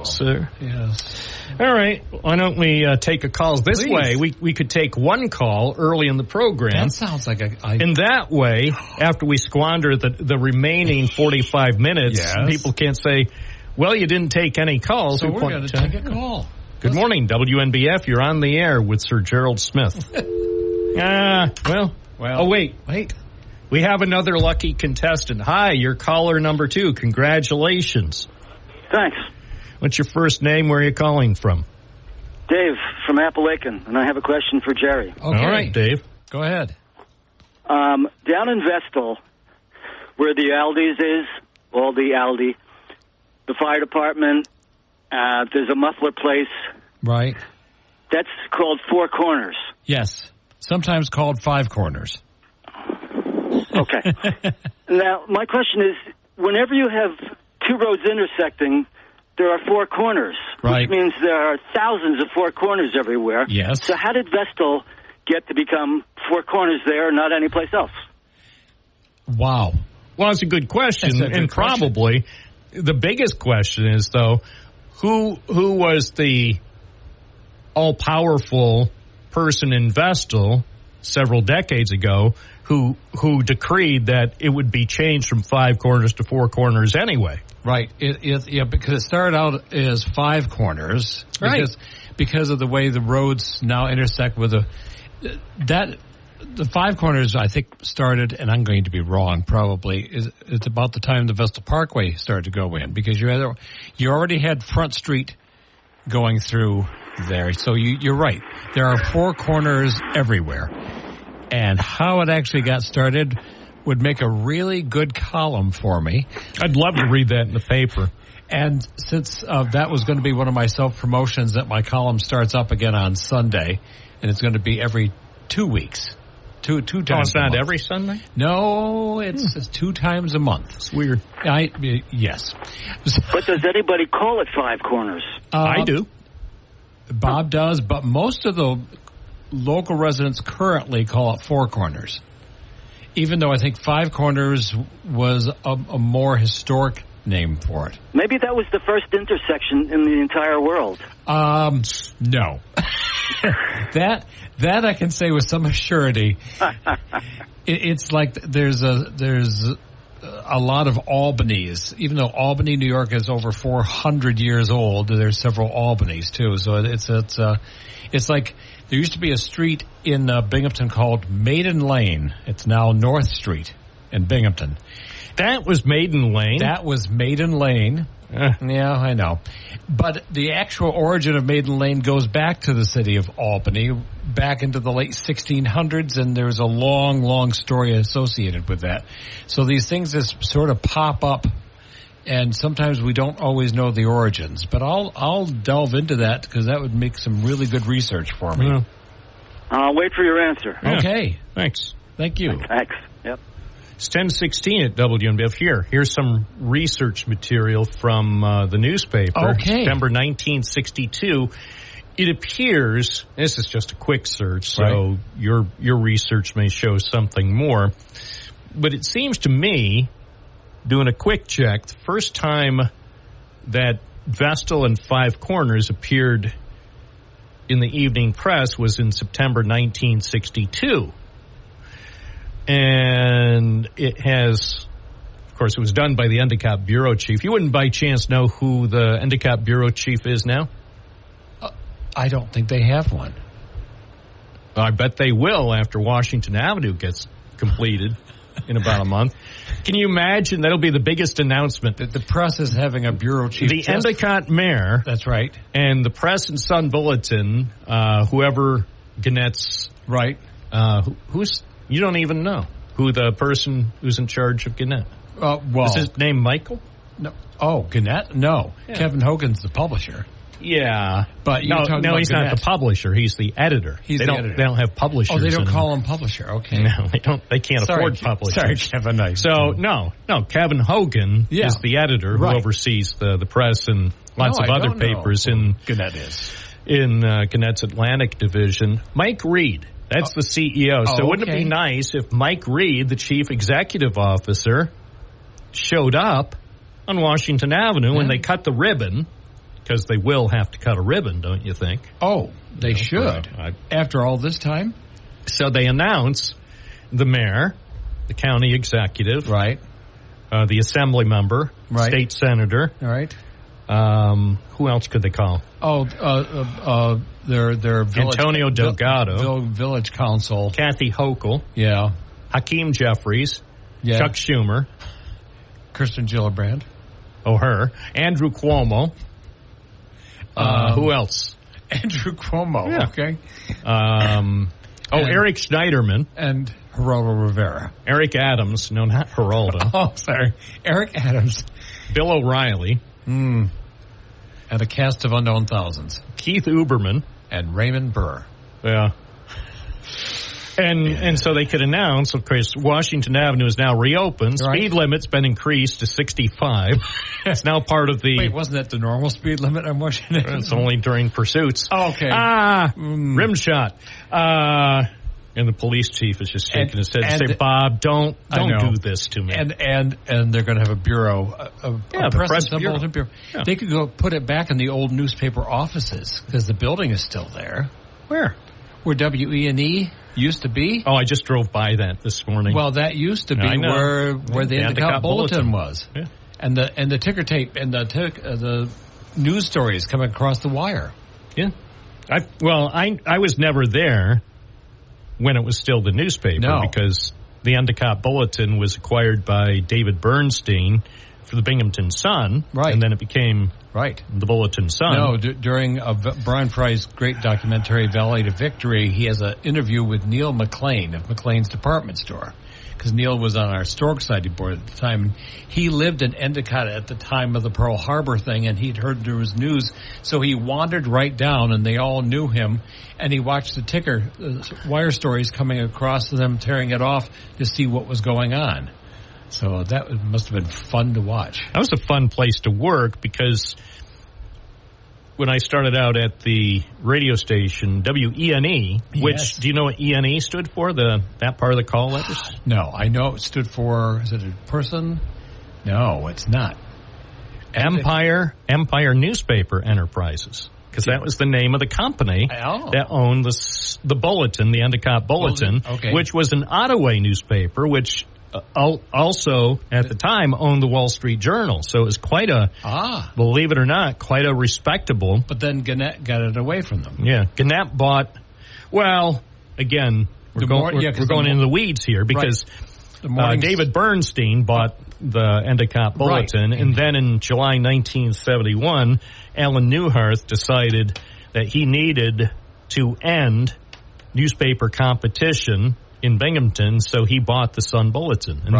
sir? Yes. All right. Why don't we take a call this way? We could take one call early in the program. That sounds like in that way, after we squander the remaining 45 minutes, people can't say, well, you didn't take any calls. So we're going to take a call. Good morning, WNBF. You're on the air with Sir Gerald Smith. Wait. We have another lucky contestant. Hi, you're caller number 2. Congratulations. Thanks. What's your first name? Where are you calling from? Dave from Appalachian, and I have a question for Jerry. Okay. All right, Dave. Go ahead. Down in Vestal, where the Aldi's is, the fire department, there's a muffler place. Right. That's called Four Corners. Yes. Sometimes called Five Corners. Okay. Now, my question is, whenever you have two roads intersecting, there are four corners, which means there are thousands of four corners everywhere. Yes. So how did Vestal get to become four corners there, not anyplace else? Wow. Well, it's a good question, and probably the biggest question is, though, who was the all-powerful person in Vestal several decades ago who decreed that it would be changed from five corners to four corners anyway? Right. Because it started out as five corners. Because of the way the roads now intersect with the five corners, I think, started, and I'm going to be wrong probably, it's about the time the Vestal Parkway started to go in, because you already had Front Street going through there. So you're right. There are four corners everywhere. And how it actually got started would make a really good column for me. I'd love to read that in the paper. And since that was going to be one of my self-promotions, that my column starts up again on Sunday, and it's going to be every 2 weeks. Two times. Oh, it's not every Sunday? No, it's 2 times a month. It's weird. Yes. But does anybody call it Five Corners? I do. Bob does, but most of the local residents currently call it Four Corners. Even though I think Five Corners was a more historic name for it. Maybe that was the first intersection in the entire world. No. That I can say with some surety. It's like there's a lot of Albanys. Even though Albany, New York is over 400 years old, there's several Albanys too. So it's like there used to be a street in Binghamton called Maiden Lane. It's now North Street in Binghamton. That was Maiden Lane? That was Maiden Lane. Yeah, I know. But the actual origin of Maiden Lane goes back to the city of Albany, back into the late 1600s, and there's a long, long story associated with that. So these things just sort of pop up, and sometimes we don't always know the origins. But I'll delve into that, because that would make some really good research for me. Yeah. I'll wait for your answer. Yeah. Okay. Thanks. Thank you. Thanks. Yep. It's 10:16 at WNBF. Here's some research material from the newspaper. Okay. September 1962. It appears, this is just a quick search, so your research may show something more, but it seems to me, doing a quick check, the first time that Vestal and Five Corners appeared in the evening press was in September 1962. And it has, of course, it was done by the Endicott Bureau Chief. You wouldn't by chance know who the Endicott Bureau Chief is now? I don't think they have one. I bet they will after Washington Avenue gets completed in about a month. Can you imagine? That'll be the biggest announcement. That the press is having a bureau chief. The Endicott mayor. That's right. And the Press and Sun Bulletin, whoever Gannett's... Right. Who's... You don't even know who the person who's in charge of Gannett. Well... Is his name Michael? No. Oh, Gannett? No. Yeah. Kevin Hogan's the publisher. Yeah. But no, he's Gannett. Not the publisher. He's the editor. He's the editor. They don't have publishers. Oh, they don't call him publisher. Okay. No, they don't. They can't afford publishers. Sorry, Kevin. So, no. Kevin Hogan is the editor who oversees the press and lots of other papers in Gannett is. In Gannett's Atlantic division. Mike Reed. That's the CEO. So wouldn't it be nice if Mike Reed, the chief executive officer, showed up on Washington Avenue when they cut the ribbon? Because they will have to cut a ribbon, don't you think? Oh, they should. After all this time? So they announce the mayor, the county executive, right? The assembly member, state senator, right? Who else could they call? Oh, their village, Antonio Delgado, village council, Kathy Hochul, Hakeem Jeffries, Chuck Schumer, Kirsten Gillibrand, her, Andrew Cuomo. Who else? Andrew Cuomo. Yeah. Okay. Eric Schneiderman and Geraldo Rivera. Eric Adams. No, not Geraldo. Oh, sorry. Eric Adams. Bill O'Reilly. And a cast of unknown thousands. Keith Uberman. And Raymond Burr. Yeah. And so they could announce, of course, Washington Avenue is now reopened. Right. Speed limit's been increased to 65. It's now part of the... Wait, wasn't that the normal speed limit on Washington? It's only during pursuits. Oh, okay. Rim shot. And the police chief is just shaking his head and say, Bob, don't do this to me. And they're going to have a bureau, a press bureau. Yeah. They could go put it back in the old newspaper offices because the building is still there. Where WE&E used to be. Oh, I just drove by that this morning. Well, that used to be where the Endicott Bulletin was. Yeah. And the ticker tape and the news stories coming across the wire. Yeah. I was never there when it was still the newspaper because the Endicott Bulletin was acquired by David Bernstein for the Binghamton Sun. Right. And then it became the Bulletin Sun. No, during Brian Fry's great documentary, Valley to Victory, he has an interview with Neil McLean of McLean's Department Store. Because Neil was on our Stork Society board at the time. He lived in Endicott at the time of the Pearl Harbor thing, and he'd heard there was news. So he wandered right down, and they all knew him. And he watched the wire stories coming across them, tearing it off to see what was going on. So that must have been fun to watch. That was a fun place to work because when I started out at the radio station, WENE, which, do you know what ENE stood for, that part of the call letters? No, I know it stood for, is it a person? No, it's not. Empire Newspaper Enterprises. Because that was the name of the company that owned the Bulletin, the Endicott Bulletin, which was an Ottaway newspaper, which also at the time owned the Wall Street Journal. So it was quite believe it or not, quite a respectable. But then Gannett got it away from them. Yeah. Gannett bought, again, we're going into the weeds here because David Bernstein bought the Endicott Bulletin. And then in July 1971, Alan Newharth decided that he needed to end newspaper competition in Binghamton, so he bought the Sun Bulletin and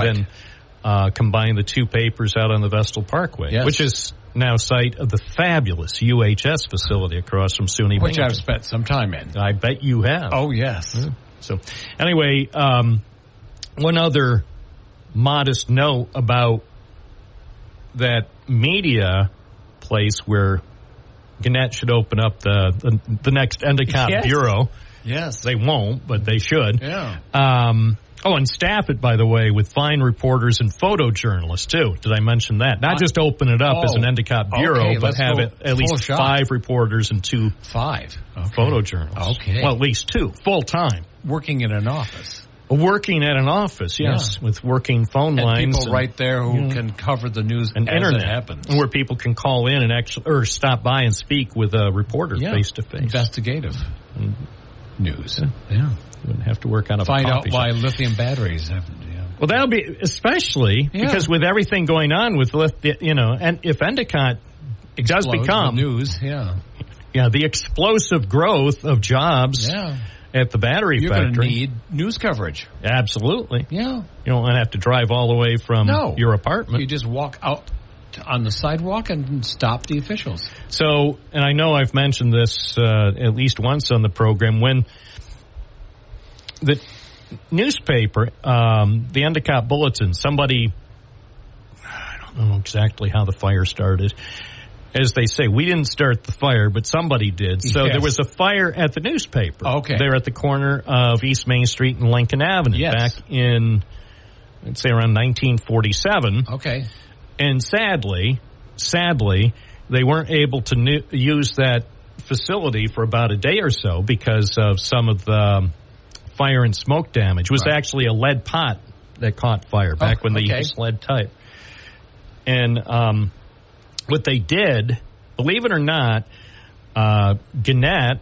then combined the two papers out on the Vestal Parkway, which is now site of the fabulous UHS facility across from SUNY Binghamton. Which I've spent some time in. I bet you have. Oh, yes. Yeah. So, anyway, one other modest note about that media place where Gannett should open up the next Endicott Bureau. Yes. They won't, but they should. Yeah. And staff it, by the way, with fine reporters and photojournalists, too. Did I mention that? Not just open it up as an Endicott Bureau, but have it at least 5 reporters and 2 photojournalists. Okay. Well, at least 2, full-time. Working in an office. Working at an office, yes, with working phone and lines. People right there who can cover the news and as internet it happens. Where people can call in and actually, or stop by and speak with a reporter face to face. Investigative news. Yeah. You wouldn't have to work on a Find out coffee why shop. lithium batteries have. Well, that'll be especially because with everything going on with, and if Endicott does become the news, the explosive growth of jobs at the battery you're factory. You're going to need news coverage. Absolutely. Yeah. You don't want to have to drive all the way from your apartment. You just walk out on the sidewalk and stop the officials. So, and I know I've mentioned this at least once on the program, when the newspaper, the Endicott Bulletin, somebody, I don't know exactly how the fire started. As they say, we didn't start the fire, but somebody did. So there was a fire at the newspaper. Okay. There at the corner of East Main Street and Lincoln Avenue back in, let's say, around 1947. Okay. And sadly, they weren't able to use that facility for about a day or so because of some of the fire and smoke damage. It was actually a lead pot that caught fire back when they used lead type. And what they did, believe it or not, David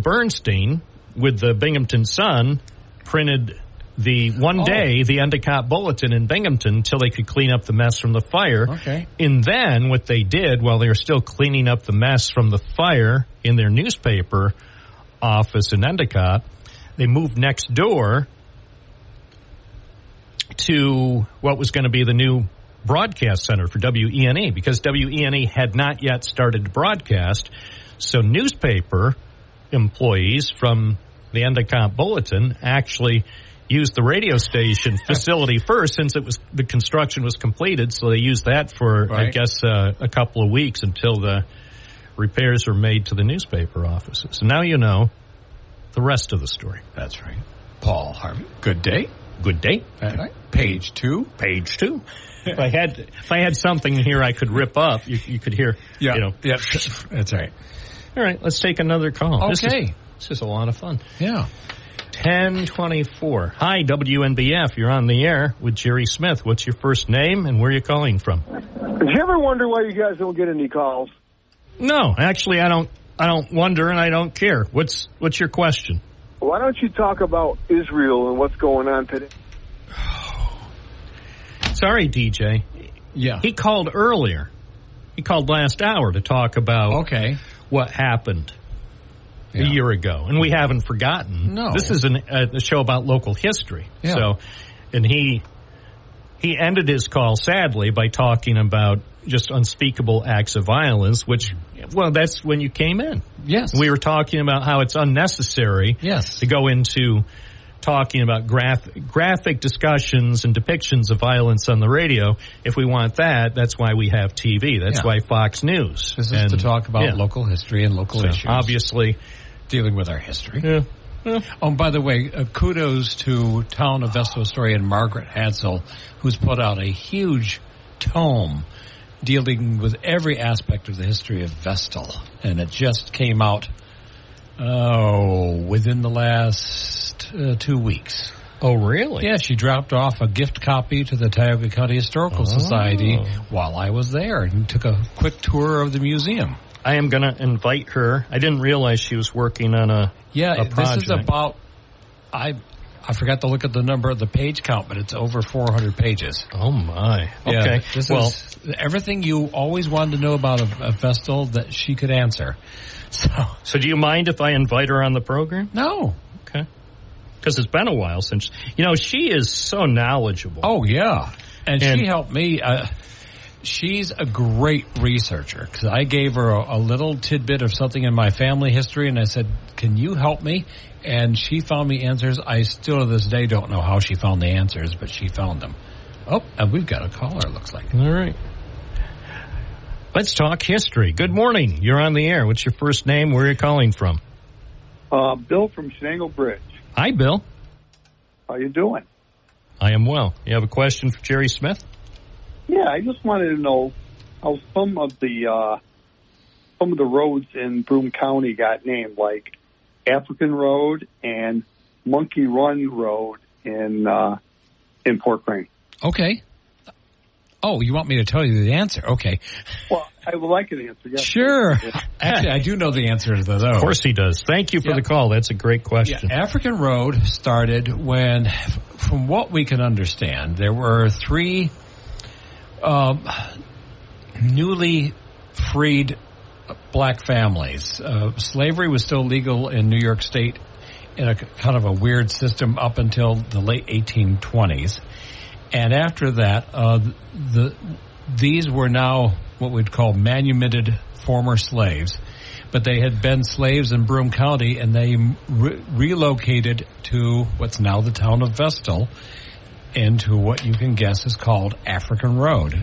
Bernstein with the Binghamton Sun printed the Endicott Bulletin in Binghamton until they could clean up the mess from the fire. Okay. And then what they did while they were still cleaning up the mess from the fire in their newspaper office in Endicott, they moved next door to what was going to be the new broadcast center for WENE, because WENE had not yet started to broadcast. So newspaper employees from the Endicott Bulletin actually used the radio station facility first, since the construction was completed. So they used that for, I guess, a couple of weeks until the repairs were made to the newspaper offices. So now you know the rest of the story. That's right. Paul Harvey. Good day. Good day. All right. Page 2. Page 2. If I had something here I could rip up, you could hear. Yeah. That's right. All right. Let's take another call. Okay. This is a lot of fun. Yeah. 1024. Hi, WNBF. You're on the air with Jerry Smith. What's your first name and where are you calling from? Did you ever wonder why you guys don't get any calls? No, actually, I don't wonder, and I don't care. What's your question? Why don't you talk about Israel and what's going on today? Sorry, DJ. Yeah. He called earlier. He called last hour to talk about what happened a year ago, and we haven't forgotten. No. This is a show about local history. Yeah. So, and he ended his call, sadly, by talking about just unspeakable acts of violence, which, well, that's when you came in. Yes. We were talking about how it's unnecessary to go into talking about graphic discussions and depictions of violence on the radio. If we want that, that's why we have TV. That's why Fox News. This is to talk about local history and local issues. Obviously. Dealing with our history. Yeah. Oh, by the way, kudos to Town of Vestal historian Margaret Hadsell, who's put out a huge tome dealing with every aspect of the history of Vestal. And it just came out, within the last 2 weeks. Oh, really? Yeah, she dropped off a gift copy to the Tioga County Historical Society while I was there and took a quick tour of the museum. I am going to invite her. I didn't realize she was working on a project. This is about, I forgot to look at the number of the page count, but it's over 400 pages. Oh, my. Yeah, okay. This is everything you always wanted to know about a Vestal that she could answer. So do you mind if I invite her on the program? No. Okay. Because it's been a while since, she is so knowledgeable. Oh, yeah. And she helped me. She's a great researcher, because I gave her a little tidbit of something in my family history, and I said, can you help me? And she found me answers. I still to this day don't know how she found the answers, but she found them. Oh, and we've got a caller, looks like. All right. Let's talk history. Good morning. You're on the air. What's your first name? Where are you calling from? Bill from Shenango Bridge. Hi, Bill. How you doing? I am well. You have a question for Jerry Smith? Yeah, I just wanted to know how some of the roads in Broome County got named, like African Road and Monkey Run Road in Port Crane. Okay. Oh, you want me to tell you the answer? Okay. Well, I would like an answer. Yes. Sure. Actually, I do know the answer to those. Of course he does. Thank you for the call. That's a great question. Yeah, African Road started when, from what we can understand, there were 3 newly freed black families. Slavery was still legal in New York State in a kind of a weird system up until the late 1820s. And after that, these were now what we'd call manumitted former slaves. But they had been slaves in Broome County, and they relocated to what's now the town of Vestal into what you can guess is called African Road.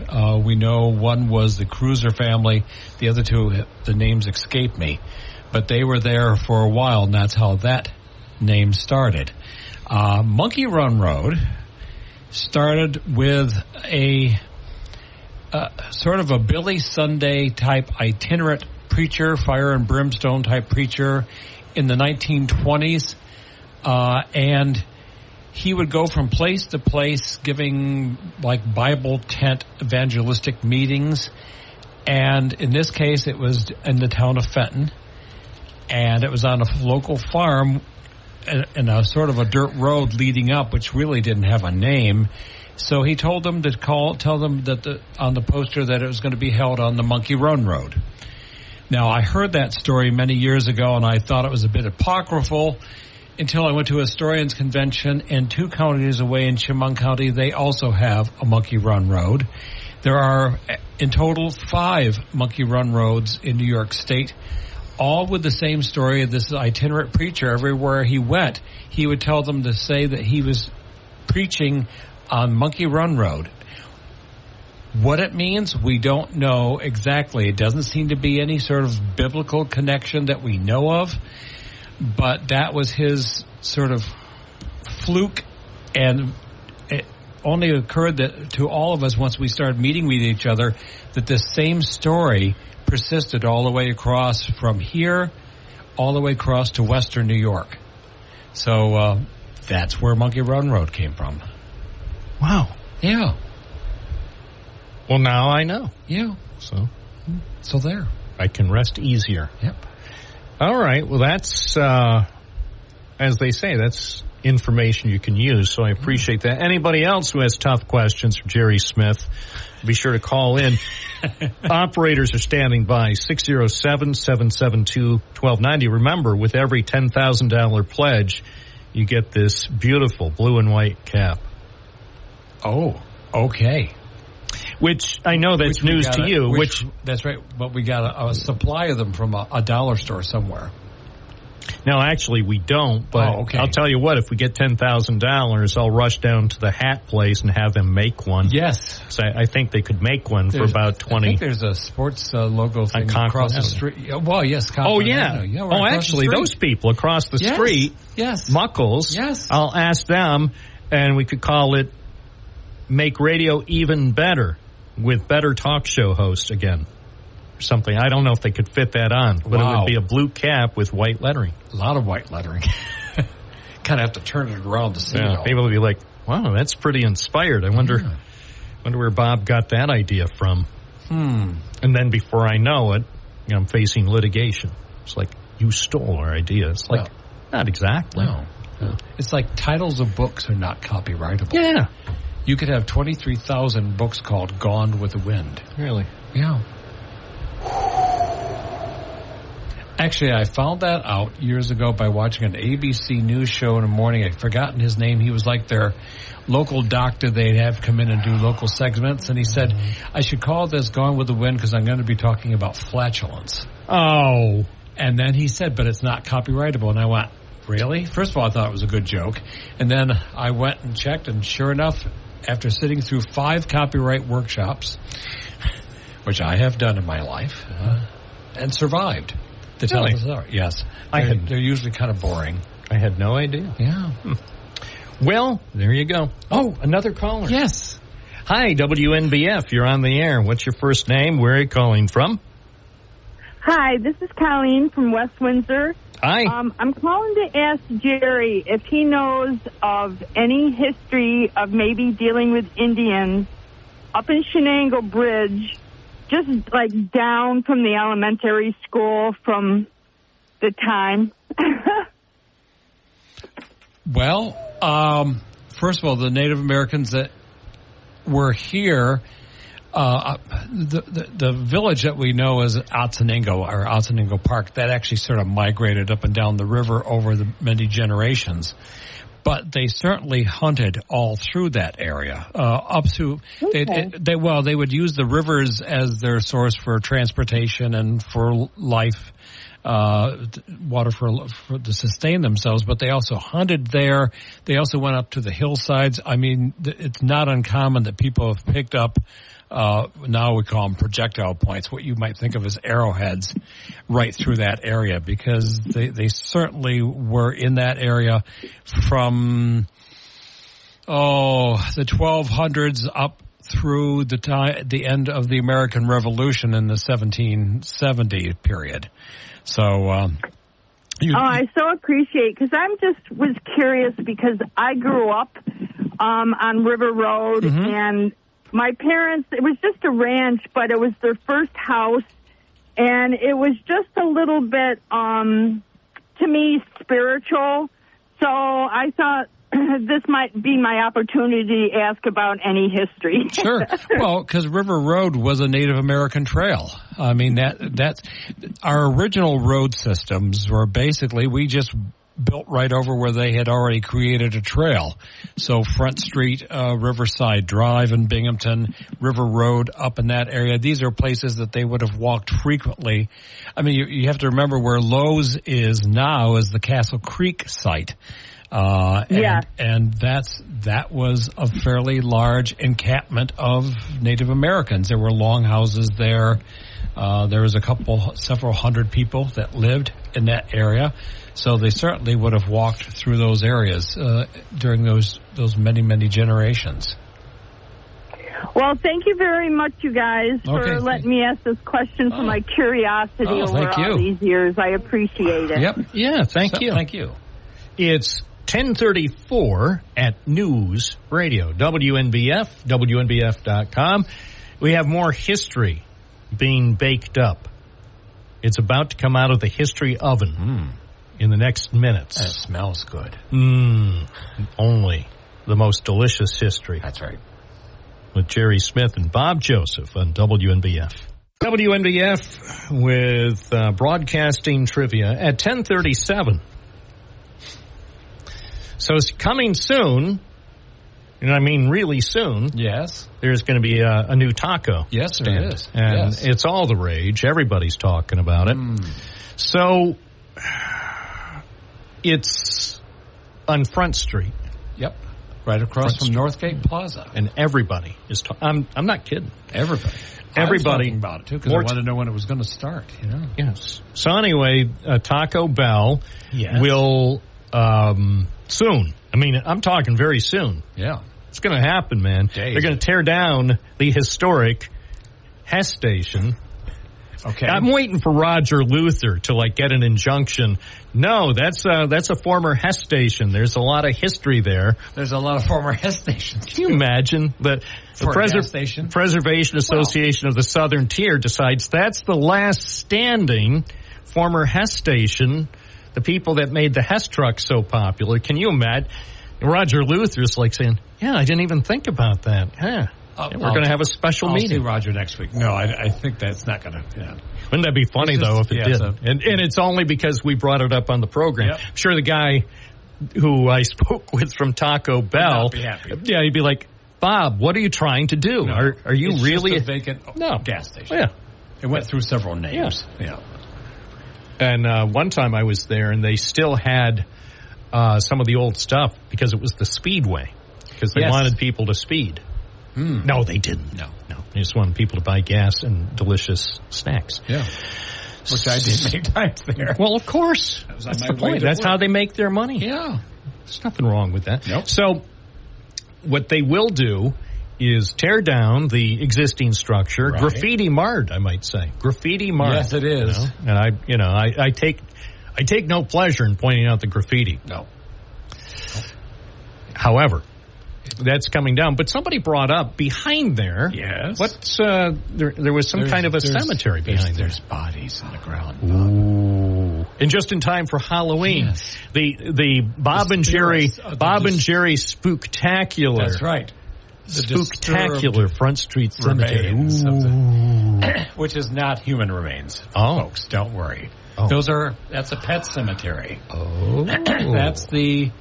We know one was the Cruiser family. The other 2, the names escape me. But they were there for a while, and that's how that name started. Monkey Run Road started with a sort of a Billy Sunday type itinerant preacher, fire and brimstone type preacher in the 1920s. And he would go from place to place giving like Bible tent evangelistic meetings. And in this case, it was in the town of Fenton. And it was on a local farm in a sort of a dirt road leading up, which really didn't have a name. So he told them to tell them that on the poster that it was going to be held on the Monkey Run Road. Now, I heard that story many years ago, and I thought it was a bit apocryphal until I went to a historians' convention, and 2 counties away in Chemung County, they also have a Monkey Run Road. There are, in total, 5 Monkey Run Roads in New York State, all with the same story of this itinerant preacher. Everywhere he went, he would tell them to say that he was preaching on Monkey Run Road. What it means, we don't know exactly. It doesn't seem to be any sort of biblical connection that we know of, but that was his sort of fluke, and it only occurred that to all of us once we started meeting with each other that the same story persisted all the way across from here, all the way across to western New York. So that's where Monkey Run Road came from. Wow. Yeah. Well, now I know. Yeah. So there. I can rest easier. Yep. All right. Well, that's, as they say, that's information you can use, so I appreciate that. Anybody else who has tough questions for Jerry Smith, be sure to call in. Operators are standing by, 607-772-1290. Remember, with every $10,000 pledge, you get this beautiful blue and white cap. Oh, okay. Which I know that's news to you. That's right, but we got a supply of them from a dollar store somewhere. No, actually, we don't. But okay. I'll tell you what, if we get $10,000, I'll rush down to the hat place and have them make one. Yes. So I think they could make one for about 20. I think there's a sports logo thing across the street. Well, yes. Oh, yeah. Actually, those people across the street, Muckles, I'll ask them, and we could call it Make Radio Even Better with better talk show host again. Something. I don't know if they could fit that on, but it would be a blue cap with white lettering. A lot of white lettering. Kind of have to turn it around to see it all. People would be like, wow, that's pretty inspired. I wonder where Bob got that idea from. And then before I know it, I'm facing litigation. It's like, you stole our idea. It's like, not exactly. No. It's like titles of books are not copyrightable. Yeah. You could have 23,000 books called Gone with the Wind. Really? Yeah. Actually, I found that out years ago by watching an ABC News show in the morning. I'd forgotten his name. He was like their local doctor. They'd have come in and do local segments. And he said, I should call this Gone with the Wind because I'm going to be talking about flatulence. Oh. And then he said, but it's not copyrightable. And I went, really? First of all, I thought it was a good joke. And then I went and checked, and sure enough, after sitting through 5 copyright workshops, which I have done in my life, and survived. To tell the story. Yes. They're usually kind of boring. I had no idea. Yeah. Well, there you go. Oh, another caller. Yes. Hi, WNBF. You're on the air. What's your first name? Where are you calling from? Hi, this is Colleen from West Windsor. Hi. I'm calling to ask Jerry if he knows of any history of maybe dealing with Indians up in Shenango Bridge, just like down from the elementary school from the time. Well, first of all, the Native Americans that were here, the village that we know as Otsoningo Park, that actually sort of migrated up and down the river over the many generations. But they certainly hunted all through that area, up to they would use the rivers as their source for transportation and for life, water to sustain themselves. But they also hunted there. They also went up to the hillsides. I mean, it's not uncommon that people have picked up. Now we call them projectile points, what you might think of as arrowheads, right through that area, because they certainly were in that area from the 1200s up through the end of the American Revolution in the 1770 period. So I so appreciate, because was curious because I grew up on River Road, and my parents, it was just a ranch, but it was their first house, and it was just a little bit, to me, spiritual. So I thought this might be my opportunity to ask about any history. Sure. Well, because River Road was a Native American trail. I mean, that's our original road systems were basically, we just built right over where they had already created a trail. So Front Street, Riverside Drive in Binghamton, River Road up in that area. These are places that they would have walked frequently. I mean, you have to remember where Lowe's is now is the Castle Creek site. And that was a fairly large encampment of Native Americans. There were long houses there. There was several hundred people that lived in that area. So they certainly would have walked through those areas during those many, many generations. Well, thank you very much, you guys, for letting me ask this question for my curiosity over all these years. I appreciate it. Yep. Yeah, thank you. Thank you. It's 10:34 at News Radio, WNBF, WNBF.com. We have more history being baked up. It's about to come out of the history oven in the next minutes. That smells good. Only the most delicious history. That's right. With Jerry Smith and Bob Joseph on WNBF. WNBF with broadcasting trivia at 10:37. So it's coming soon, and I mean really soon. Yes. There's going to be a new taco. Yes, stand. there is. And it's all the rage. Everybody's talking about it. So it's on Front Street. Yep. Right across from Northgate Plaza. And everybody is talking. I'm not kidding. Everybody. Everybody. I was talking about it, too, because I wanted to know when it was going to start. You know? Yes. So anyway, Taco Bell will soon. I mean, I'm talking very soon. Yeah. It's going to happen, man. They're going to tear down the historic Hess station. Okay. I'm waiting for Roger Luther to get an injunction. No, that's a former Hess station. There's a lot of history there. There's a lot of former Hess stations. Can you imagine the Preservation Association of the Southern Tier decides that's the last standing former Hess station, the people that made the Hess truck so popular. Can you imagine? Roger Luther's saying, yeah, I didn't even think about that. Yeah. We're going to have a special meeting. I'll see Roger next week. No, I think that's not going to. Yeah. Wouldn't that be funny, though, if it did? So. And it's only because we brought it up on the program. Yep. I'm sure the guy who I spoke with from Taco Bell, would not be happy. Yeah, he'd be like, Bob, what are you trying to do? No, are you it's really just a vacant gas station? Yeah. It went through several names. Yeah. And one time I was there, and they still had some of the old stuff because it was the Speedway, because they wanted people to speed. No, they didn't. No. They just wanted people to buy gas and delicious snacks. Yeah. Which I did many times there. Well, of course. That's the point. That's how they make their money. Yeah. There's nothing wrong with that. Nope. So what they will do is tear down the existing structure, Right. graffiti marred, I might say. Graffiti marred. Yes, it is. And I take no pleasure in pointing out the graffiti. No. However, that's coming down. But somebody brought up behind there. Yes. What's there was some kind of a cemetery behind there. There's bodies in the ground. Ooh. And just in time for Halloween, Yes. the Bob and Jerry Spooktacular. That's right. The Spooktacular Front Street Cemetery. remains of the- which is not human remains, Oh. folks. Don't worry. Oh. That's a pet cemetery. Oh. That's the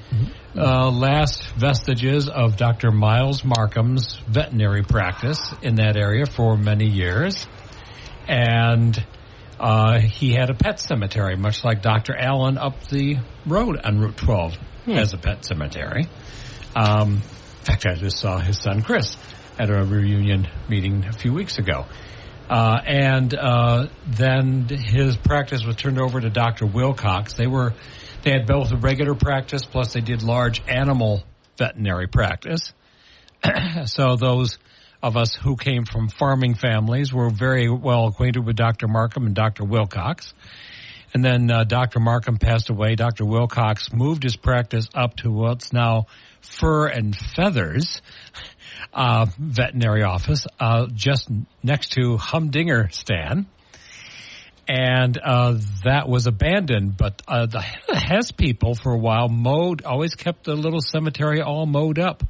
last vestiges of Dr. Miles Markham's veterinary practice in that area for many years. And he had a pet cemetery, much like Dr. Allen up the road on Route 12 has a pet cemetery. In fact, I just saw his son Chris at a reunion meeting a few weeks ago. Then his practice was turned over to Dr. Wilcox. They had both a regular practice, plus they did large animal veterinary practice. So those of us who came from farming families were very well acquainted with Dr. Markham and Dr. Wilcox. And then Dr. Markham passed away. Dr. Wilcox moved his practice up to what's now Fur and Feathers veterinary office, just next to Humdinger Stan. And that was abandoned. But the Hess people for a while always kept the little cemetery all mowed up.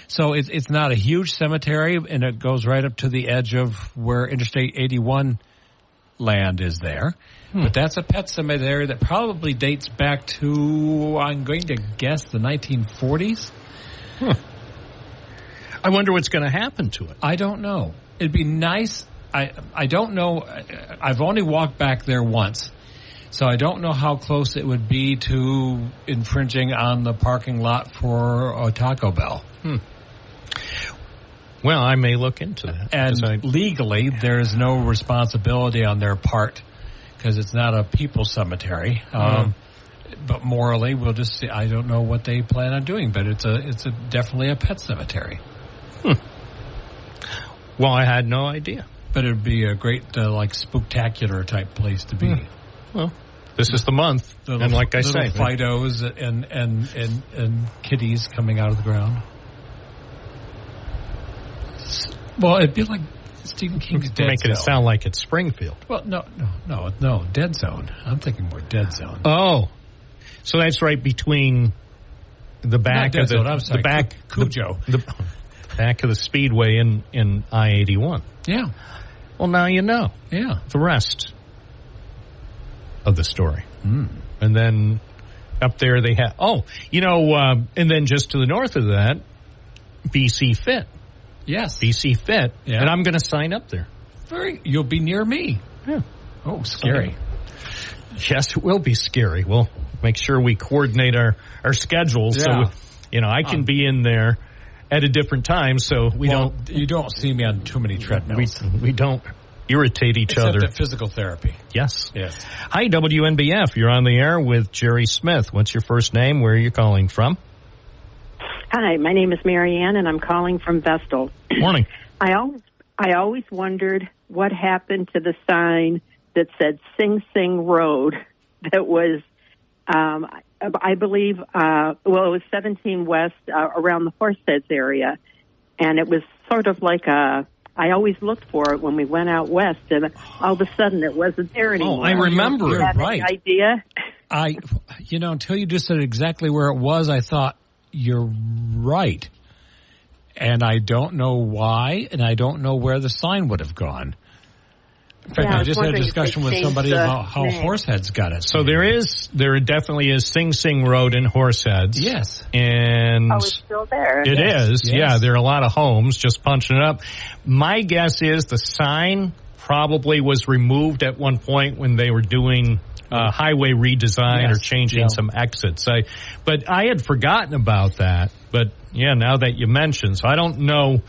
So it's not a huge cemetery, and it goes right up to the edge of where Interstate 81 land is there. But that's a pet cemetery that probably dates back to, I'm going to guess, the 1940s. I wonder what's going to happen to it. I don't know. It'd be nice. I don't know. I've only walked back there once, so I don't know how close it would be to infringing on the parking lot for a Taco Bell. Well, I may look into that. And legally, there's no responsibility on their part because it's not a people's cemetery. But morally, we'll just see. I don't know what they plan on doing, but it's definitely a pet cemetery. Well, I had no idea. But it'd be a great, spooktacular type place to be. Well, this is the month, and like I say, Fidos and kitties coming out of the ground. Well, it'd be like Stephen King's Dead making Zone. it sound like it's Springfield. Well, no, Dead Zone. I'm thinking more Dead Zone. Oh, so that's right between the back of the back Cujo, the back of the Speedway in I-81. Yeah. Well, now you know. Yeah. The rest of the story. And then up there they have, and then just to the north of that, BC Fit. Yes. BC Fit. Yeah. And I'm going to sign up there. You'll be near me. Yeah. Oh, scary. Yes, it will be scary. We'll make sure we coordinate our schedules so, I can be in there at a different time so you don't see me on too many treadmills. We don't irritate each other. Except at physical therapy. Yes. Yes. Hi, WNBF. You're on the air with Jerry Smith. What's your first name? Where are you calling from? Hi, my name is Mary Ann, and I'm calling from Vestal. Morning. I always wondered what happened to the sign that said Sing Sing Road that was, I believe, it was 17 West around the Horseheads area. And it was sort of like I always looked for it when we went out west, and all of a sudden it wasn't there anymore. Oh, I remember it. Right. Any idea? Until you just said exactly where it was, I thought, you're right. And I don't know why, and I don't know where the sign would have gone. In fact, I just had a discussion with somebody about how Horseheads got it. So there definitely is Sing Sing Road in Horseheads. Yes. And it's still there. It is. Yes. Yeah, there are a lot of homes just punching it up. My guess is the sign probably was removed at one point when they were doing highway redesign or changing some exits. But I had forgotten about that. But yeah, now that you mentioned, so I don't know.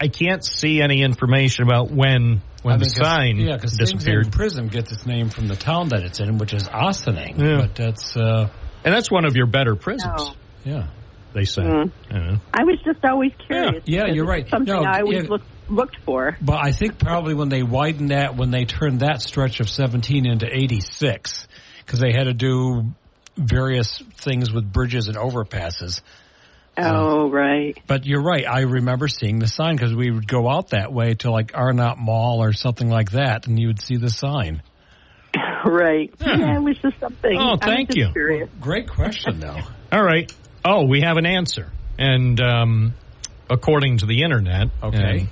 I can't see any information about when the sign disappeared. Prison gets its name from the town that it's in, which is Ossining. Yeah. But that's and that's one of your better prisons. No. Yeah. they say. I was just always curious. Yeah, you're right. Something I always looked for. But I think probably when they widened that, when they turned that stretch of 17 into 86, because they had to do various things with bridges and overpasses. Oh, right. But you're right. I remember seeing the sign because we would go out that way to like Arnott Mall or something like that, and you would see the sign. Right. Yeah, it was just something. Oh, thank you. Well, great question, though. All right. Oh, we have an answer. And according to the Internet, okay.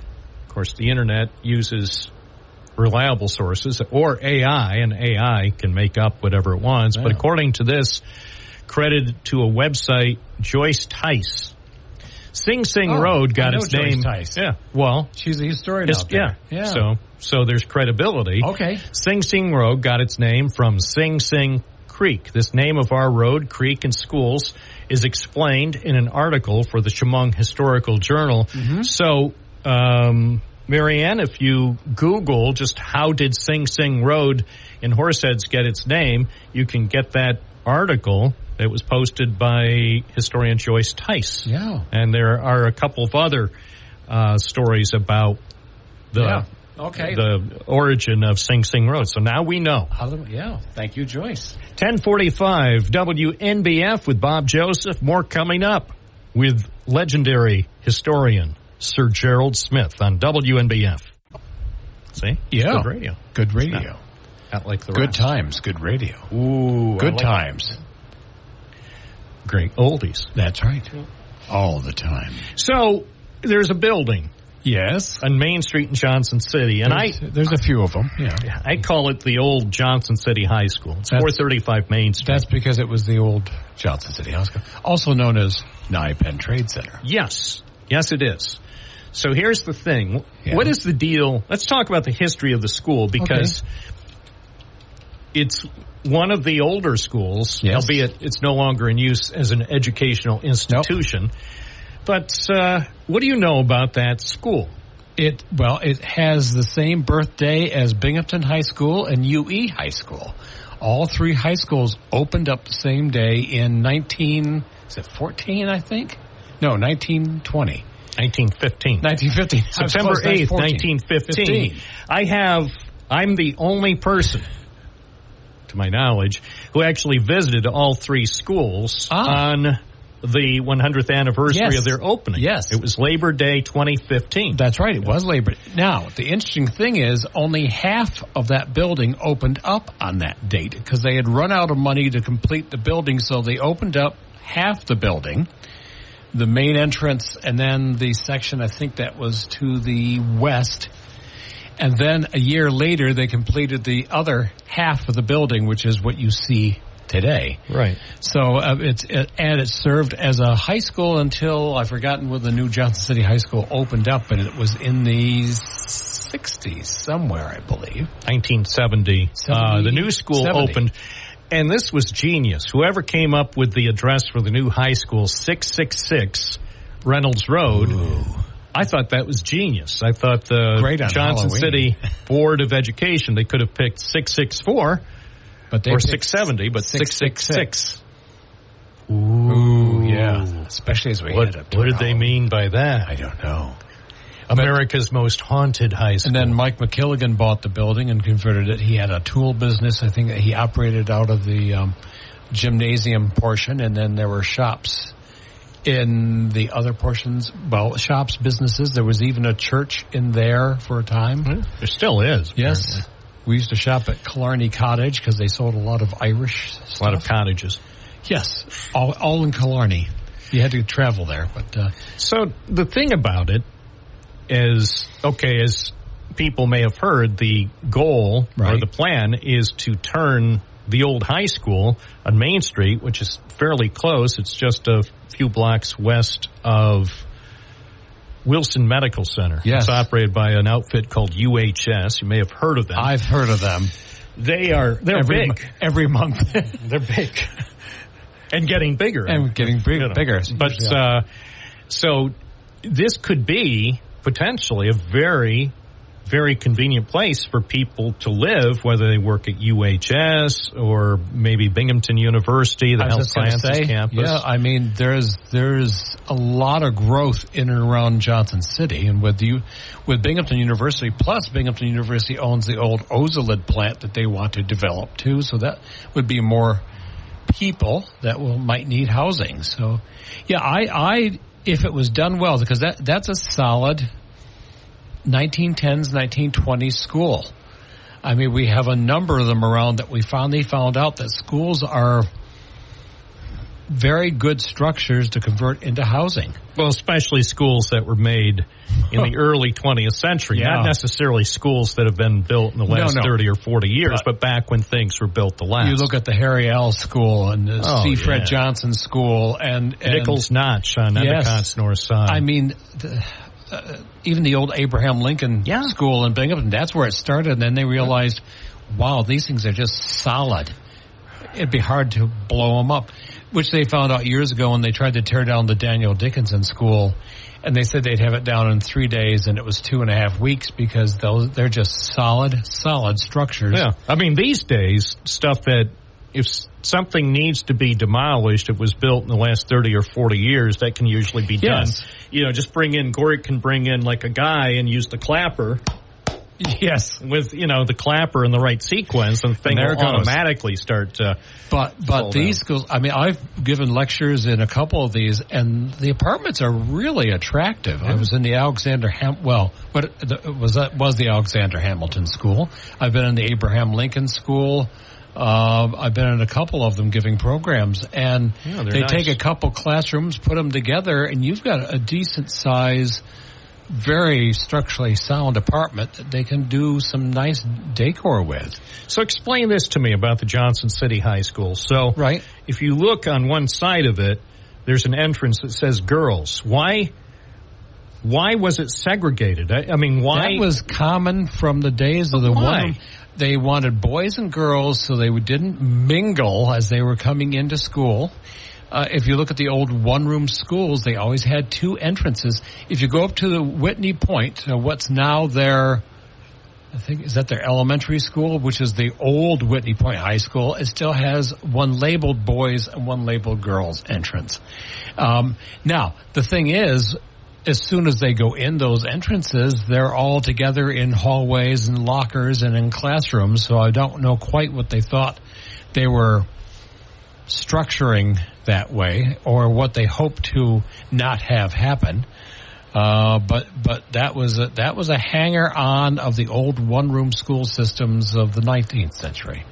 Of course, the Internet uses reliable sources or AI, and AI can make up whatever it wants. Yeah. But according to this, credited to a website, Joyce Tice. Sing Sing Road got its name. Tice. Yeah, well, she's a historian out there. Yeah. So there's credibility. Okay. Sing Sing Road got its name from Sing Sing Creek. This name of our road, creek, and schools is explained in an article for the Chemung Historical Journal. Mm-hmm. So, Marianne, if you Google just how did Sing Sing Road in Horseheads get its name, you can get that article. It was posted by historian Joyce Tice. Yeah. And there are a couple of other stories about the origin of Sing Sing Road. So now we know. Yeah. Thank you, Joyce. 1045 WNBF with Bob Joseph. More coming up with legendary historian Sir Gerald Smith on WNBF. See? Yeah. Good radio. Good radio. Not like the Good rest. times. Good radio. Ooh. Good times. Great oldies. That's right. All the time. So there's a building. Yes. On Main Street in Johnson City. And there's a few of them. Yeah. I call it the old Johnson City High School. It's 435 Main Street. That's because it was the old Johnson City High School, also known as Nye Penn Trade Center. Yes. Yes, it is. So here's the thing. Yeah. What is the deal? Let's talk about the history of the school because it's one of the older schools, albeit it's no longer in use as an educational institution. Nope. But what do you know about that school? It has the same birthday as Binghamton High School and UE High School. All three high schools opened up the same day in 1914, I think? No, 1920. 1915. September 8th, 1915. I'm the only person, to my knowledge, who actually visited all three schools on the 100th anniversary of their opening. Yes. It was Labor Day 2015. That's right. It was Labor Day. Now, the interesting thing is only half of that building opened up on that date because they had run out of money to complete the building, so they opened up half the building, the main entrance, and then the section, I think that was to the west. And then a year later, they completed the other half of the building, which is what you see today. Right. So it served as a high school until I've forgotten when the new Johnson City High School opened up, and it was in the 60s somewhere, I believe. 1970. The new school opened. And this was genius. Whoever came up with the address for the new high school, 666 Reynolds Road, I thought that was genius. I thought the Johnson City Board of Education, they could have picked 664 or 670, but 666. Ooh, yeah. Especially as we head up to what did they mean by that? I don't know. America's most haunted high school. And then Mike McKilligan bought the building and converted it. He had a tool business. I think that he operated out of the gymnasium portion, and then there were shops in the other portions. Well, shops, businesses. There was even a church in there for a time. There still is. Yes. Apparently. We used to shop at Killarney Cottage because they sold a lot of Irish stuff. A lot of cottages. Yes, all in Killarney. You had to travel there. But so the thing about it is, as people may have heard, the goal or the plan is to turn the old high school on Main Street, which is fairly close. It's just a few blocks west of Wilson Medical Center. Yes. It's operated by an outfit called UHS. You may have heard of them. I've heard of them. They're big. Every month. They're big. And getting bigger. And getting bigger. But so this could be potentially a very, very convenient place for people to live, whether they work at UHS or maybe Binghamton University, the Health Sciences campus. Yeah, I mean, there's a lot of growth in and around Johnson City, and with Binghamton University, plus Binghamton University owns the old Ozolid plant that they want to develop too, so that would be more people that might need housing. So, yeah, I if it was done well, because that's a solid 1910s, 1920s school. I mean, we have a number of them around that we finally found out that schools are very good structures to convert into housing. Well, especially schools that were made in the early 20th century, not necessarily schools that have been built in the last 30 or 40 years, but back when things were built the last. You look at the Harry L. School and the C. Fred Johnson School and Nichols Notch on Endicott's North Side. I mean, even the old Abraham Lincoln School in Binghamton, that's where it started, and then they realized, wow, these things are just solid. It'd be hard to blow them up, which they found out years ago when they tried to tear down the Daniel Dickinson School, and they said they'd have it down in 3 days, and it was 2.5 weeks because they're just solid structures. Yeah, I mean, these days, stuff that if something needs to be demolished, it was built in the last 30 or 40 years, that can usually be done. You know, just Gorick can bring in like a guy and use the clapper. Yes. With, the clapper in the right sequence, and things will automatically start to But these schools, I mean, I've given lectures in a couple of these, and the apartments are really attractive. I was in the Alexander was the Alexander Hamilton School. I've been in the Abraham Lincoln School. I've been in a couple of them giving programs, and they take a couple classrooms, put them together, and you've got a decent size, very structurally sound apartment that they can do some nice decor with. So explain this to me about the Johnson City High School. So if you look on one side of it, there's an entrance that says girls. Why was it segregated? I mean, why? That was common from the days of the one. They wanted boys and girls so they didn't mingle as they were coming into school. If you look at the old one-room schools, they always had 2 entrances. If you go up to the Whitney Point, what's now their, I think, is that their elementary school, which is the old Whitney Point High School, it still has one labeled boys and one labeled girls entrance. Now, the thing is, as soon as they go in those entrances, they're all together in hallways and lockers and in classrooms, so I don't know quite what they thought they were structuring that way or what they hoped to not have happen. But that was a hanger-on of the old one-room school systems of the 19th century.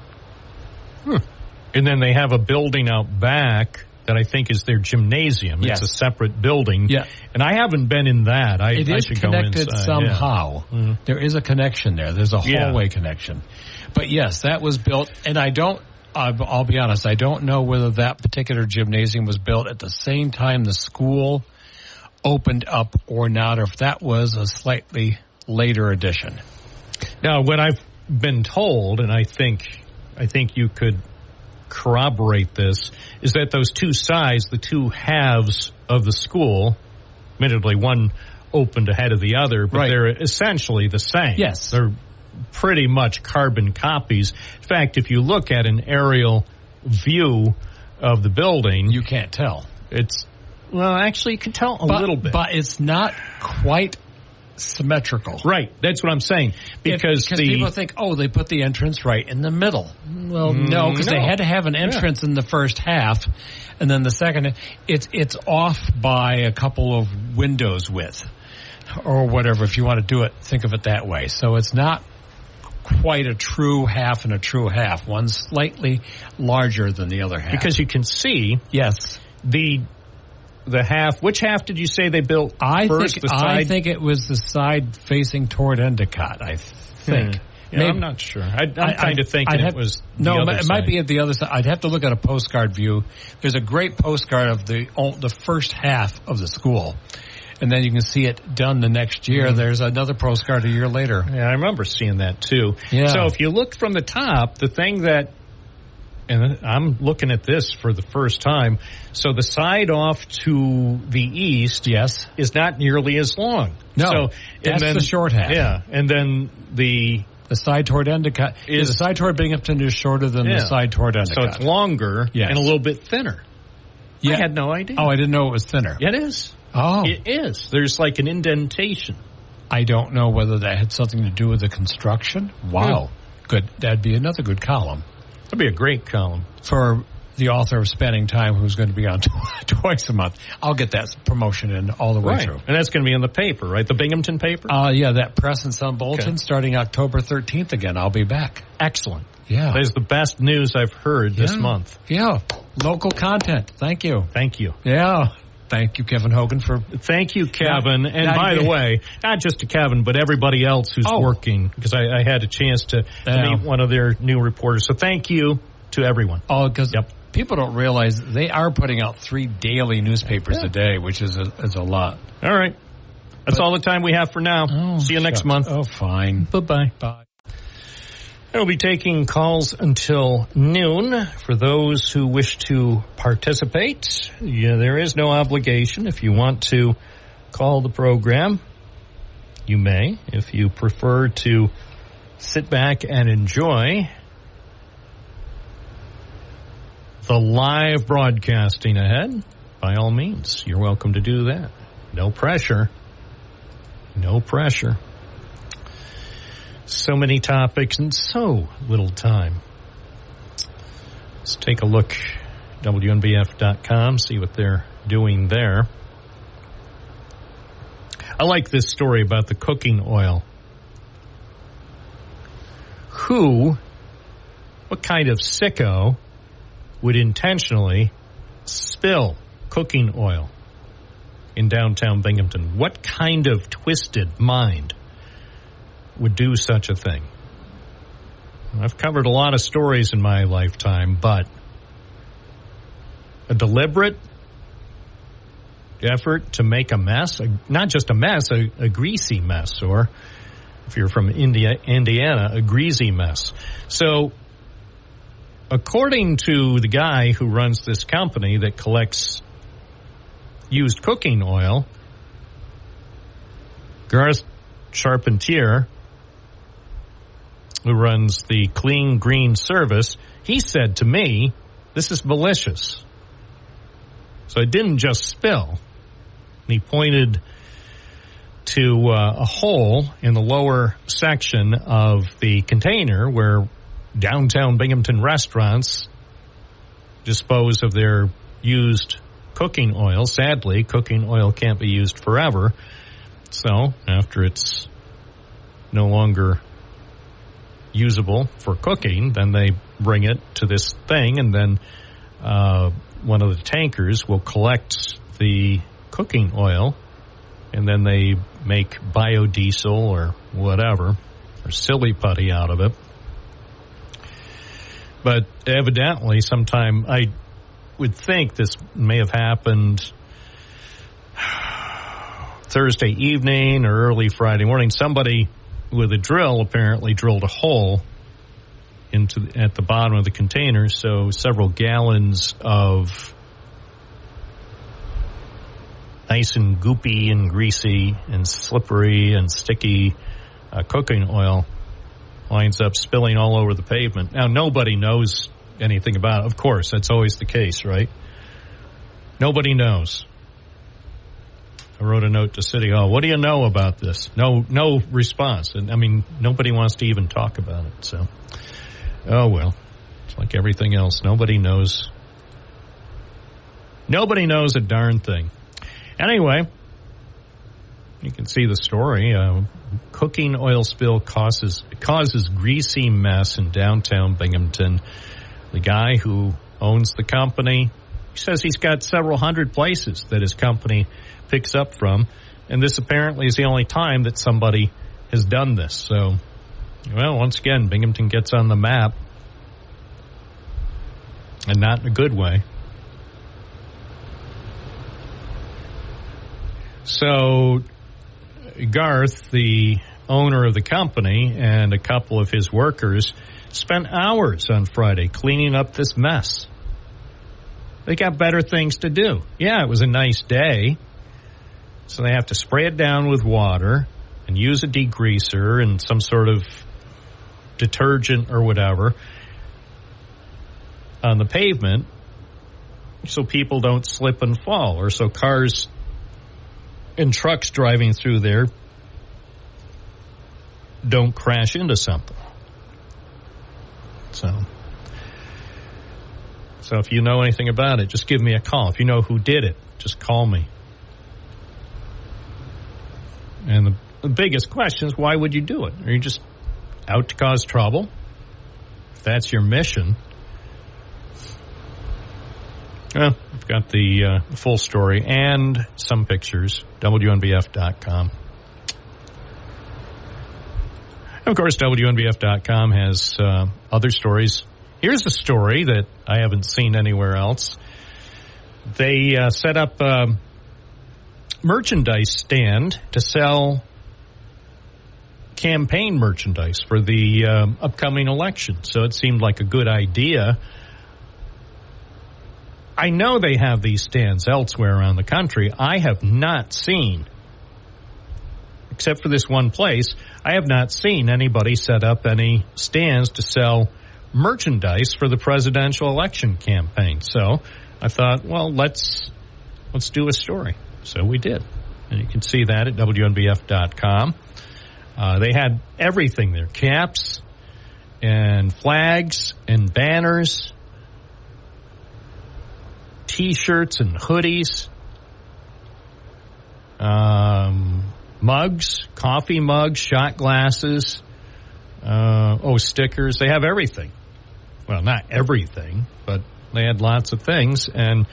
And then they have a building out back that I think is their gymnasium. It's a separate building. Yeah. And I haven't been in that. I should connected go inside. somehow. Yeah. Mm-hmm. There is a connection there. There's a hallway connection. But yes, that was built, and I'll be honest, I don't know whether that particular gymnasium was built at the same time the school opened up or not, or if that was a slightly later addition. Now, what I've been told, and I think you could corroborate this, is that those 2 sides, the 2 halves of the school, admittedly one opened ahead of the other, but they're essentially the same. Yes. They're pretty much carbon copies. In fact, if you look at an aerial view of the building, you can't tell. Actually, you can tell a little bit. But it's not quite symmetrical. Right. That's what I'm saying. Because people think, they put the entrance right in the middle. Well, no, because they had to have an entrance in the first half, and then the second, it's off by a couple of windows width or whatever, if you want to do it, think of it that way. So it's not quite a true half and a true half. One's slightly larger than the other half. Because you can see the half. Which half did you say they built first? I think it was the side facing toward Endicott, I think. I'm not sure. I'm kind of thinking it was the other side. It might be at the other side. I'd have to look at a postcard view. There's a great postcard of the first half of the school. And then you can see it done the next year. Mm-hmm. There's another postcard a year later. Yeah, I remember seeing that too. Yeah. So if you look from the top, the thing that And I'm looking at this for the first time. So the side off to the east is not nearly as long. No, that's the short half. Yeah, and then the side toward Endicott the side toward Binghamton is shorter than the side toward Endicott. So it's longer and a little bit thinner. Yeah. I had no idea. Oh, I didn't know it was thinner. It is. Oh. It is. There's like an indentation. I don't know whether that had something to do with the construction. Wow. Good. That'd be another good column. That'd be a great column. For the author of Spending Time, who's going to be on twice a month. I'll get that promotion in all the way through. And that's going to be in the paper, right? The Binghamton paper? Yeah, that Press and Sun Bulletin starting October 13th again. I'll be back. Excellent. Yeah. That is the best news I've heard this month. Yeah. Local content. Thank you. Thank you. Yeah. Thank you, Kevin Hogan, for... Thank you, Kevin. And by the way, not just to Kevin, but everybody else who's working, because I had a chance to meet one of their new reporters. So thank you to everyone. Oh, because people don't realize they are putting out 3 daily newspapers a day, which is a lot. All right. That's all the time we have for now. See you next month. Oh, fine. Bye-bye. Bye. I'll be taking calls until noon for those who wish to participate. Yeah, there is no obligation. If you want to call the program, you may. If you prefer to sit back and enjoy the live broadcasting ahead, by all means, you're welcome to do that. No pressure. No pressure. So many topics and so little time. Let's take a look. WNBF.com, see what they're doing there. I like this story about the cooking oil. What kind of sicko would intentionally spill cooking oil in downtown Binghamton? What kind of twisted mind would do such a thing? I've covered a lot of stories in my lifetime, but a deliberate effort to make a mess, not just a mess, a greasy mess, or if you're from Indiana, a greasy mess. So, according to the guy who runs this company that collects used cooking oil, Garth Charpentier, who runs the Clean Green Service, he said to me, this is malicious. So it didn't just spill. And he pointed to a hole in the lower section of the container where downtown Binghamton restaurants dispose of their used cooking oil. Sadly, cooking oil can't be used forever. So after it's no longer usable for cooking, then they bring it to this thing, and then one of the tankers will collect the cooking oil, and then they make biodiesel or whatever, or silly putty out of it. But evidently, sometime, I would think this may have happened Thursday evening or early Friday morning. Somebody with a drill apparently drilled a hole at the bottom of the container, so several gallons of nice and goopy and greasy and slippery and sticky cooking oil winds up spilling all over the pavement. Now, nobody knows anything about it. Of course, that's always the case, right? Nobody knows. I wrote a note to City Hall. What do you know about this? No response. And I mean, nobody wants to even talk about it. So, oh well, it's like everything else. Nobody knows. Nobody knows a darn thing. Anyway, you can see the story. Cooking oil spill causes greasy mess in downtown Binghamton. The guy who owns the company, he says he's got several hundred places that his company picks up from, and this apparently is the only time that somebody has done this. So, well, once again, Binghamton gets on the map, and not in a good way. So, Garth, the owner of the company, and a couple of his workers spent hours on Friday cleaning up this mess. They got better things to do. Yeah, it was a nice day, so they have to spray it down with water and use a degreaser and some sort of detergent or whatever on the pavement so people don't slip and fall, or so cars and trucks driving through there don't crash into something. So if you know anything about it, just give me a call. If you know who did it, just call me. And the biggest question is, why would you do it? Are you just out to cause trouble? If that's your mission. Well, I've got the full story and some pictures, WNBF.com. Of course, WNBF.com has other stories. Here's a story that I haven't seen anywhere else. They set up a merchandise stand to sell campaign merchandise for the upcoming election. So it seemed like a good idea. I know they have these stands elsewhere around the country. I have not seen, except for this one place, I have not seen anybody set up any stands to sell merchandise for the presidential election campaign. So I thought, well, let's do a story. So we did. And you can see that at WNBF.com. They had everything there, caps and flags and banners, T-shirts and hoodies, mugs, coffee mugs, shot glasses, stickers. They have everything. Well, not everything, but they had lots of things. And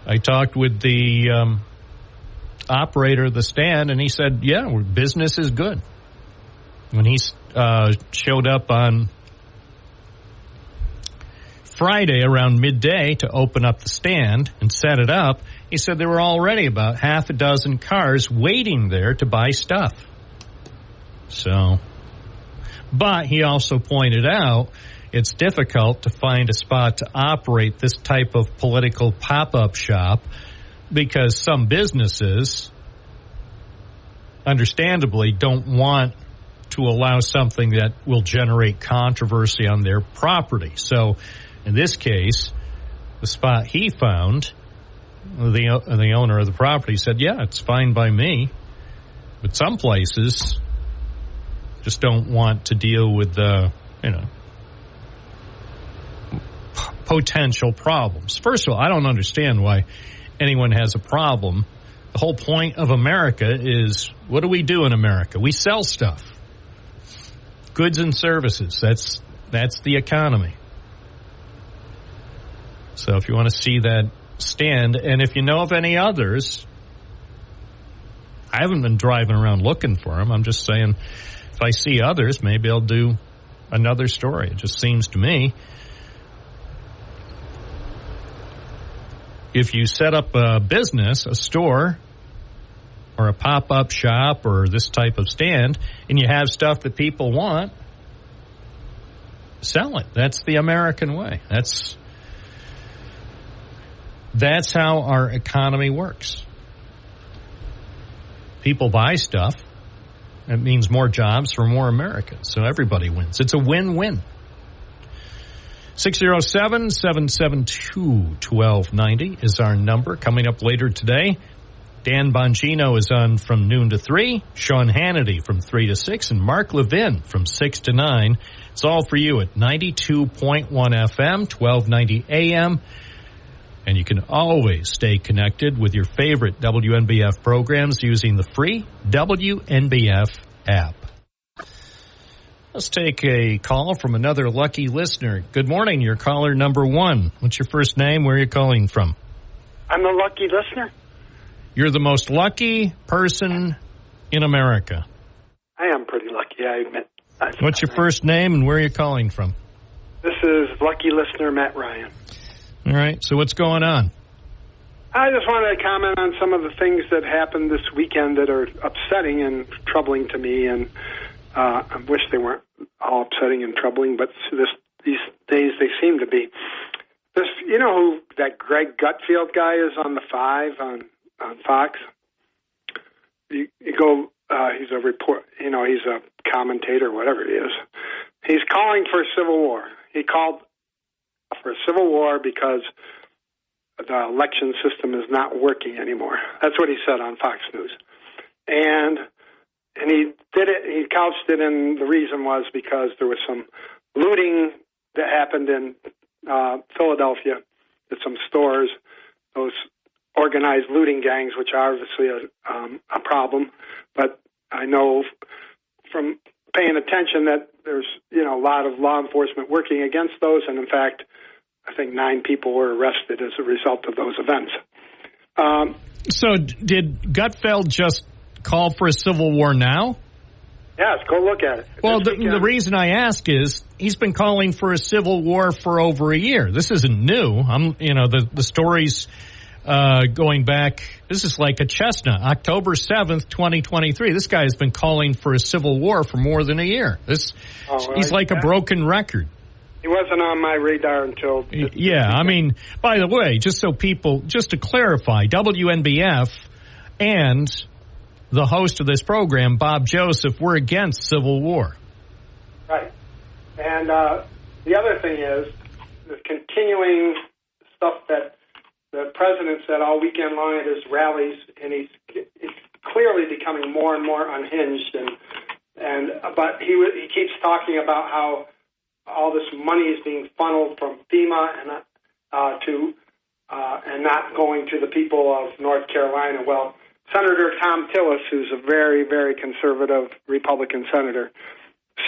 I talked with the operator of the stand, and he said, yeah, business is good. When he showed up on Friday around midday to open up the stand and set it up, he said there were already about half a dozen cars waiting there to buy stuff. So, but he also pointed out it's difficult to find a spot to operate this type of political pop-up shop because some businesses, understandably, don't want to allow something that will generate controversy on their property. So, in this case, the spot he found, the owner of the property said, yeah, it's fine by me. But some places just don't want to deal with potential problems. First of all, I don't understand why anyone has a problem. The whole point of America is, what do we do in America? We sell stuff. Goods and services. That's the economy. So if you want to see that stand, and if you know of any others, I haven't been driving around looking for them. I'm just saying, if I see others, maybe I'll do another story. It just seems to me, if you set up a business, a store, or a pop-up shop, or this type of stand, and you have stuff that people want, sell it. That's the American way. That's how our economy works. People buy stuff. That means more jobs for more Americans. So everybody wins. It's a win-win. 607-772-1290 is our number. Coming up later today, Dan Bongino is on from noon to 3, Sean Hannity from 3 to 6, and Mark Levin from 6 to 9. It's all for you at 92.1 FM, 1290 AM. And you can always stay connected with your favorite WNBF programs using the free WNBF app. Let's take a call from another lucky listener. Good morning, you're caller number 1. What's your first name? Where are you calling from? I'm a lucky listener. You're the most lucky person in America. I am pretty lucky, I admit. What's your first name and where are you calling from? This is lucky listener Matt Ryan. All right, so what's going on? I just wanted to comment on some of the things that happened this weekend that are upsetting and troubling to me, and I wish they weren't. all upsetting and troubling, but these days they seem to be. This, you know who that Greg Gutfeld guy is on the 5 on Fox? You go, he's a report, you know, he's a commentator, whatever he is. He's calling for a civil war. He called for a civil war because the election system is not working anymore. That's what he said on Fox News. And he did it, he couched it, and the reason was because there was some looting that happened in Philadelphia at some stores, those organized looting gangs, which are obviously a problem. But I know from paying attention that there's, you know, a lot of law enforcement working against those, and in fact, I think 9 people were arrested as a result of those events. So did Gutfeld just call for a civil war now? Yes, go look at it. Well, the reason I ask is he's been calling for a civil war for over a year. This isn't new. The stories going back. This is like a chestnut. October 7th, 2023. This guy has been calling for a civil war for more than a year. He's like a broken record. He wasn't on my radar until... Yeah, I mean, by the way, just to clarify, WNBF and the host of this program, Bob Joseph, we're against civil war. Right. And the other thing is the continuing stuff that the president said all weekend long at his rallies, and he's clearly becoming more and more unhinged. But he keeps talking about how all this money is being funneled from FEMA and not going to the people of North Carolina. Well, Senator Tom Tillis, who's a very, very conservative Republican senator,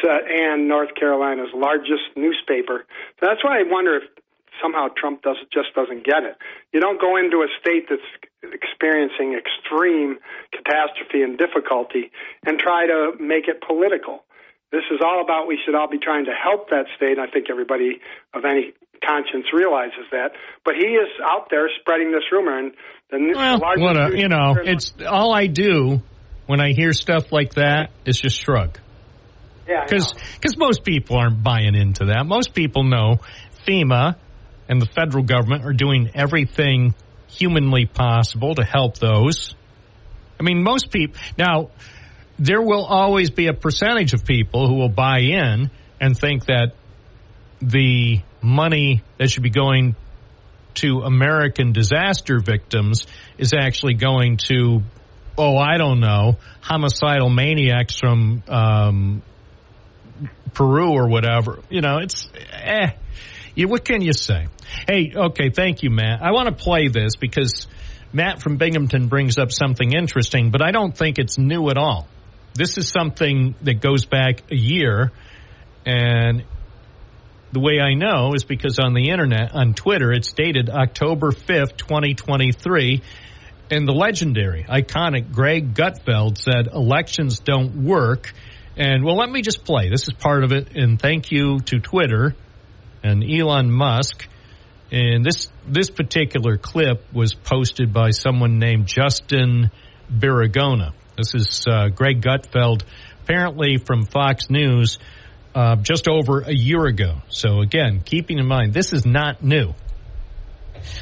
and North Carolina's largest newspaper. So that's why I wonder if somehow Trump just doesn't get it. You don't go into a state that's experiencing extreme catastrophe and difficulty and try to make it political. This is all about, we should all be trying to help that state. I think everybody of any conscience realizes that. But he is out there spreading this rumor. And it's all I do when I hear stuff like that is just shrug. Yeah, because most people aren't buying into that. Most people know FEMA and the federal government are doing everything humanly possible to help those. I mean, most people... Now, there will always be a percentage of people who will buy in and think that the money that should be going to American disaster victims is actually going to, homicidal maniacs from Peru or whatever. You know, it's... what can you say? Hey, okay, thank you, Matt. I want to play this because Matt from Binghamton brings up something interesting, but I don't think it's new at all. This is something that goes back a year, and the way I know is because on the internet, on Twitter, it's dated October 5th, 2023, and the legendary, iconic Greg Gutfeld said elections don't work. And, well, let me just play. This is part of it, and thank you to Twitter and Elon Musk. And this particular clip was posted by someone named Justin Barragona. This is Greg Gutfeld, apparently from Fox News, just over a year ago. So, again, keeping in mind, this is not new.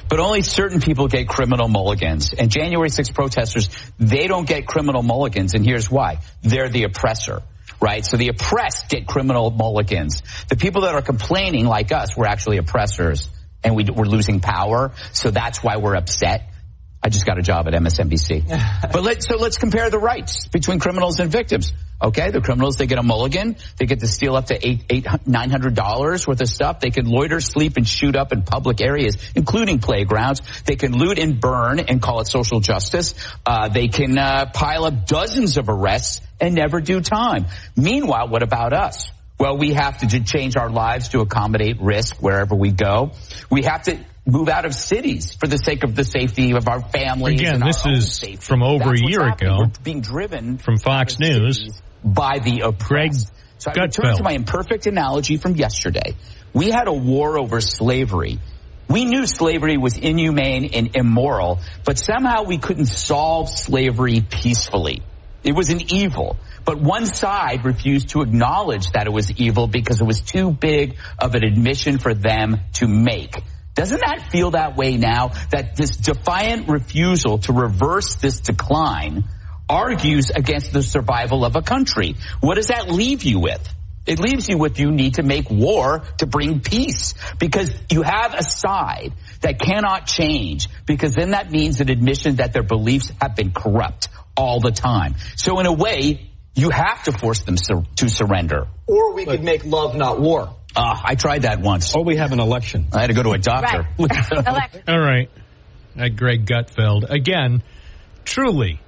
But only certain people get criminal mulligans. And January 6 protesters, they don't get criminal mulligans, and here's why. They're the oppressor. Right? So the oppressed get criminal mulligans. The people that are complaining, like us, we're actually oppressors, and we're losing power. So that's why we're upset. I just got a job at MSNBC. But let's compare the rights between criminals and victims. Okay, the criminals, they get a mulligan. They get to steal up to $900 worth of stuff. They can loiter, sleep, and shoot up in public areas, including playgrounds. They can loot and burn and call it social justice. They can pile up dozens of arrests and never do time. Meanwhile, what about us? Well, we have to change our lives to accommodate risk wherever we go. We have to move out of cities for the sake of the safety of our families. Again, and this is safety. From over That's a year ago. We're being driven from Fox News by the oppressed. So I return to my imperfect analogy from yesterday. We had a war over slavery. We knew slavery was inhumane and immoral, but somehow we couldn't solve slavery peacefully. It was an evil. But one side refused to acknowledge that it was evil because it was too big of an admission for them to make. Doesn't that feel that way now? That this defiant refusal to reverse this decline argues against the survival of a country. What does that leave you with? It leaves you with you need to make war to bring peace, because you have a side that cannot change, because then that means an admission that their beliefs have been corrupt all the time. So in a way, you have to force them to surrender. Or we could make love, not war. I tried that once. Or we have an election. I had to go to a doctor. Right. All right. Greg Gutfeld. Again, truly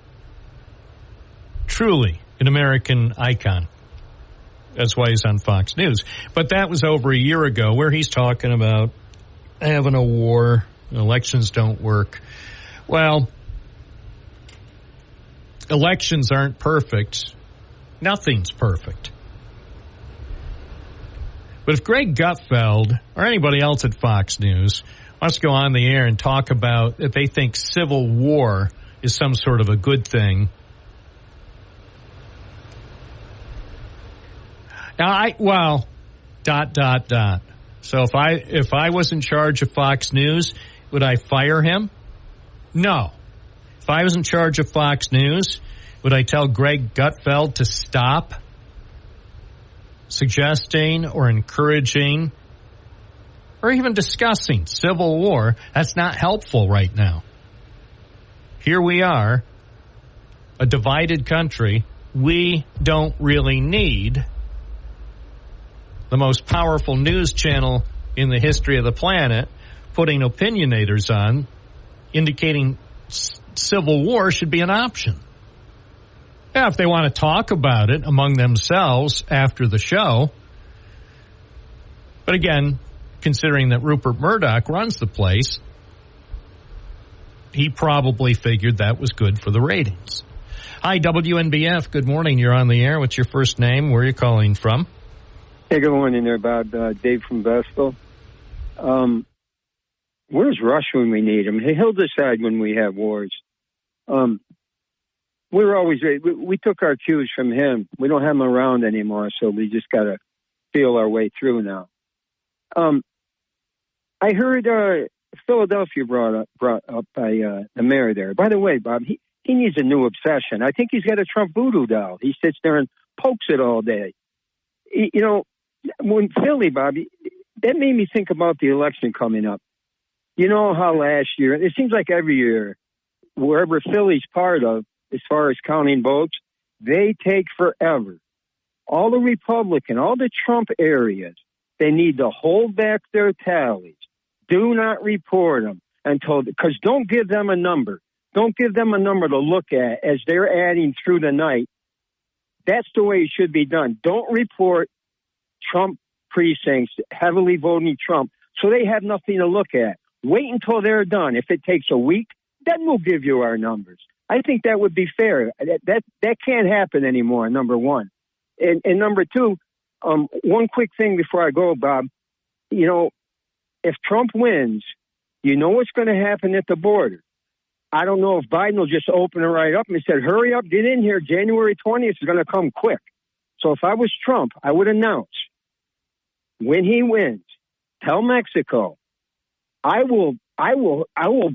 an American icon. That's why he's on Fox News. But that was over a year ago, where he's talking about having a war, elections don't work. Well, elections aren't perfect. Nothing's perfect. But if Greg Gutfeld or anybody else at Fox News wants to go on the air and talk about that they think civil war is some sort of a good thing, So if I was in charge of Fox News, would I fire him? No. If I was in charge of Fox News, would I tell Greg Gutfeld to stop suggesting or encouraging or even discussing civil war? That's not helpful right now. Here we are, a divided country. We don't really need the most powerful news channel in the history of the planet putting opinionators on, indicating civil war should be an option. Yeah, if they want to talk about it among themselves after the show. But again, considering that Rupert Murdoch runs the place, he probably figured that was good for the ratings. Hi, WNBF. Good morning. You're on the air. What's your first name? Where are you calling from? Hey, good morning there, Bob. Dave from Vestal. Where's Rush when we need him? He'll decide when we have wars. We're always we took our cues from him. We don't have him around anymore, so we just got to feel our way through now. I heard Philadelphia brought up by the mayor there. By the way, Bob, he needs a new obsession. I think he's got a Trump voodoo doll. He sits there and pokes it all day. You know, when Philly, Bobby, that made me think about the election coming up. You know how last year, it seems like every year, wherever Philly's part of, as far as counting votes, they take forever. All the Republican, all the Trump areas, they need to hold back their tallies. Do not report them until, because don't give them a number. Don't give them a number to look at as they're adding through the night. That's the way it should be done. Don't report Trump precincts heavily voting Trump so they have nothing to look at. Wait until they're done. If it takes a week, then we'll give you our numbers. I think that would be fair. That can't happen anymore, number one. And number two, one quick thing before I go, Bob. You know, if Trump wins, you know what's going to happen at the border. I don't know if Biden will just open it right up and said, hurry up, get in here. January 20th is going to come quick. So if I was Trump, I would announce when he wins, tell Mexico, I will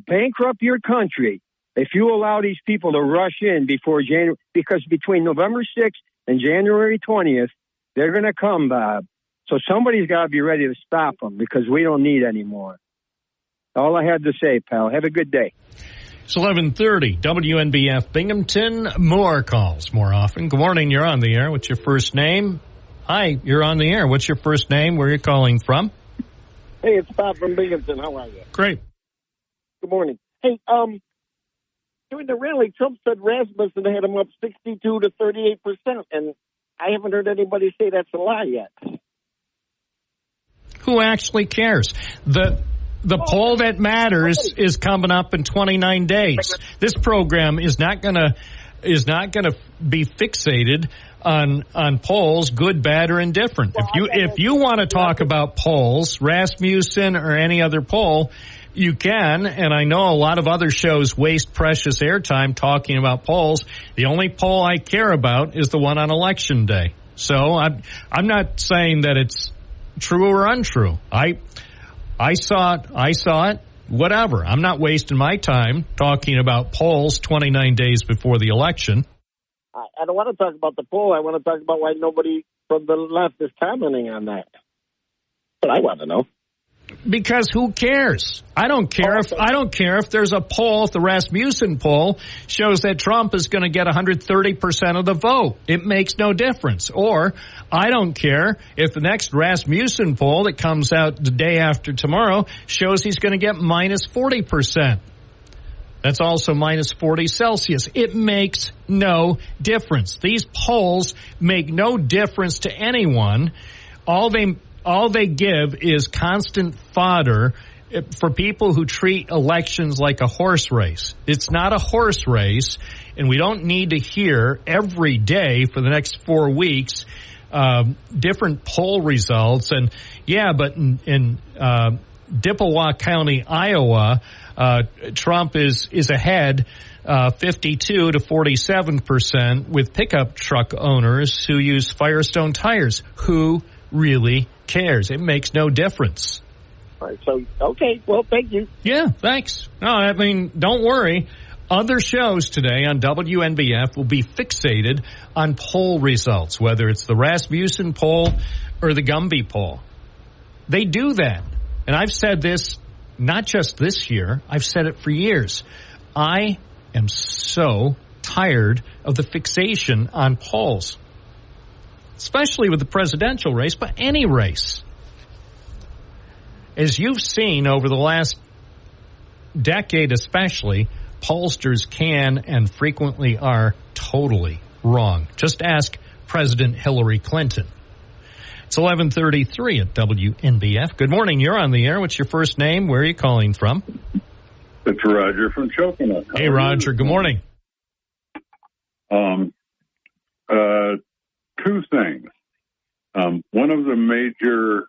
bankrupt your country if you allow these people to rush in before January, because between November 6th and January 20th, they're going to come, Bob. So somebody's got to be ready to stop them because we don't need any more. All I had to say, pal. Have a good day. It's 11:30, WNBF Binghamton. More calls more often. Good morning, you're on the air. What's your first name? Hi, you're on the air. What's your first name? Where are you calling from? Hey, it's Bob from Binghamton. How are you? Great. Good morning. Hey, during the rally, Trump said Rasmussen had him up 62 to 38%, and I haven't heard anybody say that's a lie yet. Who actually cares? The poll that matters is coming up in 29 days. This program is not going to be fixated on polls, good, bad, or indifferent. If you want to talk about polls, Rasmussen or any other poll, You can, and I know a lot of other shows waste precious airtime talking about polls. The only poll I care about is the one on Election Day. So I'm not saying that it's true or untrue. I saw it. Whatever. I'm not wasting my time talking about polls 29 days before the election. I don't want to talk about the poll. I want to talk about why nobody from the left is commenting on that. But I want to know. Because who cares? I don't care if there's a poll, if the Rasmussen poll shows that Trump is going to get 130% of the vote. It makes no difference. Or I don't care if the next Rasmussen poll that comes out the day after tomorrow shows he's going to get minus 40%. That's also minus 40 Celsius. It makes no difference. These polls make no difference to anyone. All they give is constant fodder for people who treat elections like a horse race. It's not a horse race, and we don't need to hear every day for the next 4 weeks different poll results. And yeah, but in Chippewa County, Iowa, Trump is ahead 52 to 47% with pickup truck owners who use Firestone tires. Who really cares? It makes no difference. All right, so, okay, well, thank you. Yeah, thanks. No, I mean, don't worry. Other shows today on WNBF will be fixated on poll results, whether it's the Rasmussen poll or the Gumby poll. They do that. And I've said this not just this year. I've said it for years. I am so tired of the fixation on polls, especially with the presidential race, but any race. As you've seen over the last decade especially, pollsters can and frequently are totally wrong. Just ask President Hillary Clinton. It's 11:33 at WNBF. Good morning. You're on the air. What's your first name? Where are you calling from? It's Roger from Chocolat. Hey, Roger. Good morning. Two things. One of the major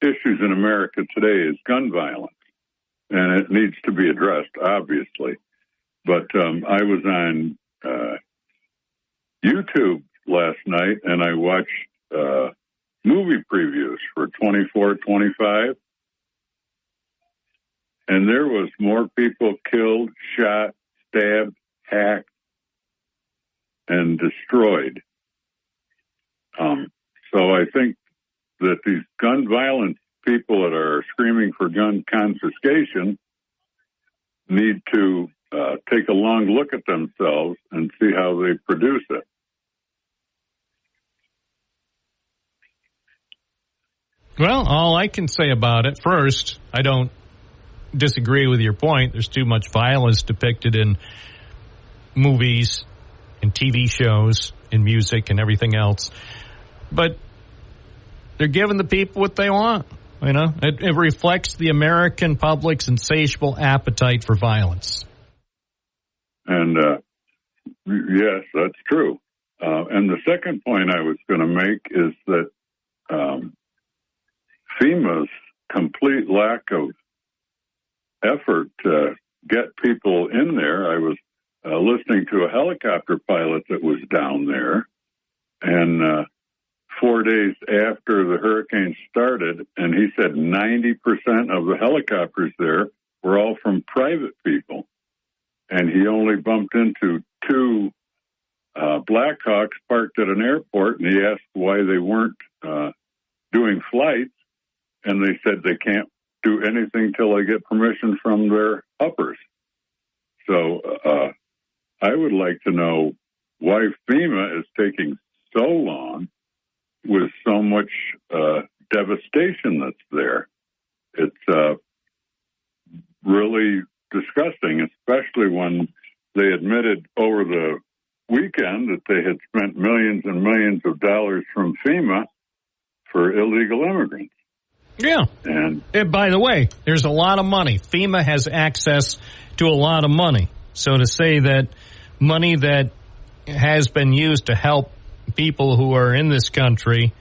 issues in America today is gun violence, and it needs to be addressed, obviously. But I was on YouTube last night, and I watched movie previews for 24, 25, and there was more people killed, shot, stabbed, hacked, and destroyed. So I think that these gun violence people that are screaming for gun confiscation need to take a long look at themselves and see how they produce it. Well, all I can say about it, first, I don't disagree with your point. There's too much violence depicted in movies and TV shows and music and everything else. But they're giving the people what they want. You know, it reflects the American public's insatiable appetite for violence. And yes, that's true. And the second point I was going to make is that FEMA's complete lack of effort to get people in there. I was listening to a helicopter pilot that was down there, and 4 days after the hurricane started, and he said 90% of the helicopters there were all from private people. And he only bumped into two Blackhawks parked at an airport, and he asked why they weren't doing flights, and they said they can't do anything till they get permission from their uppers. So I would like to know why FEMA is taking so long with so much devastation that's there. It's really disgusting, especially when they admitted over the weekend that they had spent millions and millions of dollars from FEMA for illegal immigrants. Yeah. And by the way, there's a lot of money. FEMA has access to a lot of money. So to say that money that has been used to help people who are in this country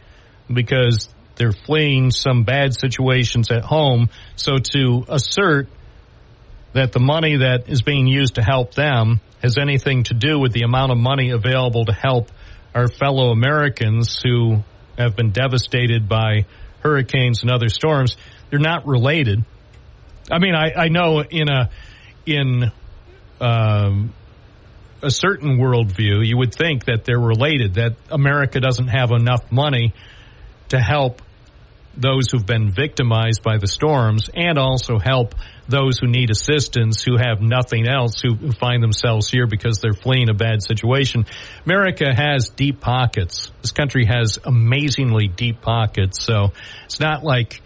because they're fleeing some bad situations at home, so to assert that the money that is being used to help them has anything to do with the amount of money available to help our fellow Americans who have been devastated by hurricanes and other storms. They're not related. I mean, I know in a certain worldview, you would think that they're related, that America doesn't have enough money to help those who've been victimized by the storms and also help those who need assistance, who have nothing else, who find themselves here because they're fleeing a bad situation. America has deep pockets. This country has amazingly deep pockets. So it's not like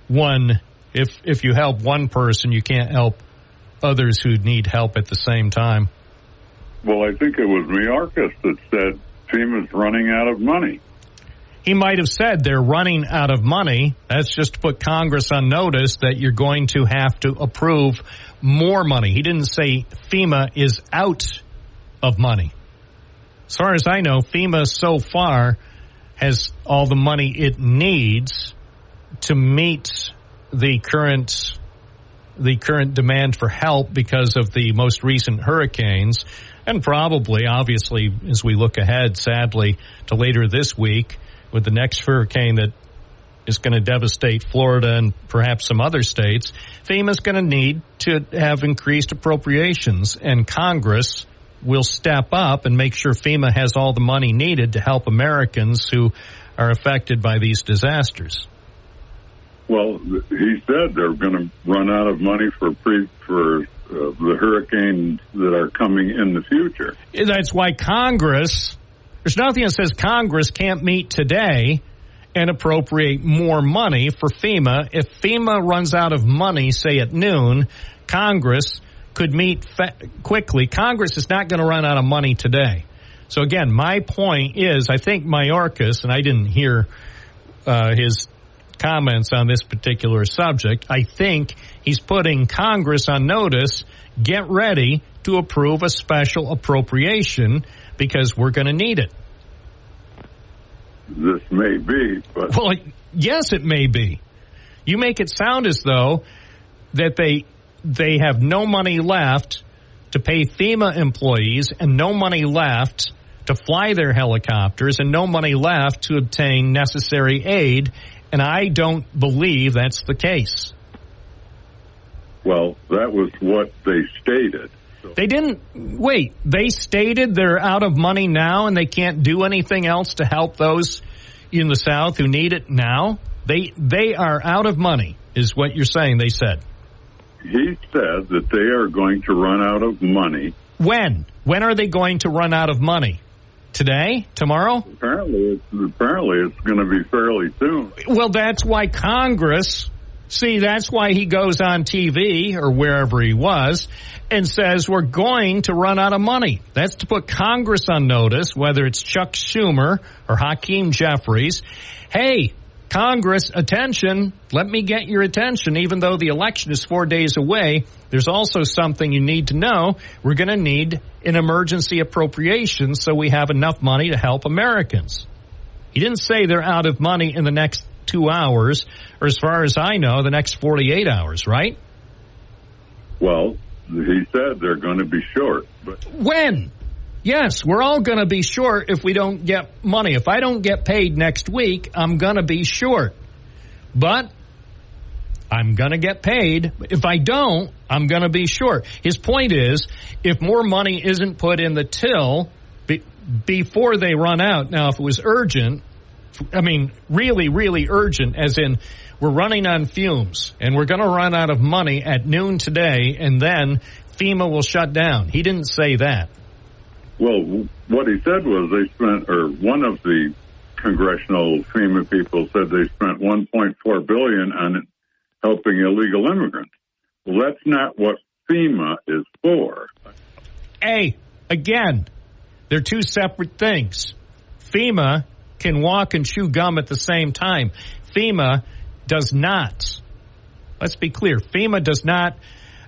if you help one person, you can't help others who need help at the same time. Well, I think it was Mayorkas that said FEMA's running out of money. He might have said they're running out of money. That's just to put Congress on notice that you're going to have to approve more money. He didn't say FEMA is out of money. As far as I know, FEMA so far has all the money it needs to meet the current demand for help because of the most recent hurricanes, and probably, obviously, as we look ahead, sadly, to later this week, with the next hurricane that is going to devastate Florida and perhaps some other states, FEMA's going to need to have increased appropriations, and Congress will step up and make sure FEMA has all the money needed to help Americans who are affected by these disasters. Well, he said they're going to run out of money for the hurricanes that are coming in the future. That's why Congress... There's nothing that says Congress can't meet today and appropriate more money for FEMA. If FEMA runs out of money, say at noon, Congress could meet quickly. Congress is not going to run out of money today. So again, my point is, I think Mayorkas, and I didn't hear his comments on this particular subject, I think he's putting Congress on notice, get ready to approve a special appropriation because we're going to need it. This may be, but... Well, yes, it may be. You make it sound as though that they have no money left to pay FEMA employees and no money left to fly their helicopters and no money left to obtain necessary aid, and I don't believe that's the case. Well, that was what they stated. They didn't wait. They stated they're out of money now and they can't do anything else to help those in the South who need it now. They are out of money, is what you're saying. They said. He said that they are going to run out of money. When? When are they going to run out of money? Today? Tomorrow? Apparently it's going to be fairly soon. Well, that's why Congress. See, that's why he goes on TV or wherever he was and says we're going to run out of money. That's to put Congress on notice, whether it's Chuck Schumer or Hakeem Jeffries. Hey, Congress, attention, let me get your attention. Even though the election is 4 days away, there's also something you need to know. We're going to need an emergency appropriation so we have enough money to help Americans. He didn't say they're out of money in the next 2 hours, or as far as I know, the next 48 hours, right? Well, he said they're going to be short. But when? Yes, we're all going to be short if we don't get money. If I don't get paid next week, I'm going to be short. But I'm going to get paid. If I don't, I'm going to be short. His point is, if more money isn't put in the till before they run out, now if it was urgent, I mean, really, really urgent, as in we're running on fumes and we're going to run out of money at noon today and then FEMA will shut down. He didn't say that. Well, what he said was they spent, or one of the congressional FEMA people said they spent $1.4 billion on helping illegal immigrants. Well, that's not what FEMA is for. Hey, again, they're two separate things. FEMA can walk and chew gum at the same time. FEMA does not. Let's be clear. FEMA does not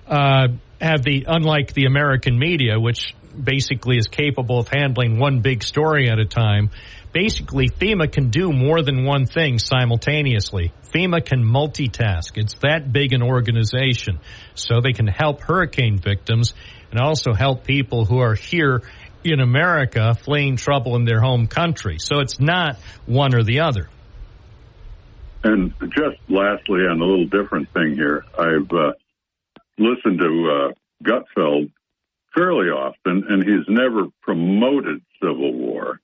have unlike the American media, which basically is capable of handling one big story at a time. Basically, FEMA can do more than one thing simultaneously. FEMA can multitask. It's that big an organization. So they can help hurricane victims and also help people who are here in America fleeing trouble in their home country. So it's not one or the other. And just lastly, on a little different thing here, I've listened to Gutfeld fairly often, and he's never promoted civil war,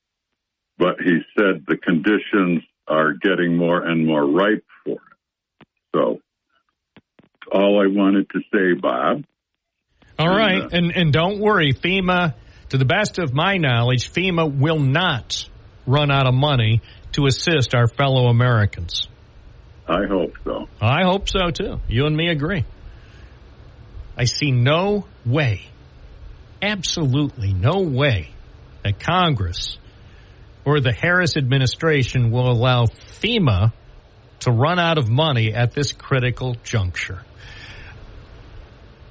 but he said the conditions are getting more and more ripe for it. So that's all I wanted to say, Bob. All right, and don't worry, FEMA, to the best of my knowledge, FEMA will not run out of money to assist our fellow Americans. I hope so. I hope so, too. You and me agree. I see no way, absolutely no way, that Congress or the Harris administration will allow FEMA to run out of money at this critical juncture.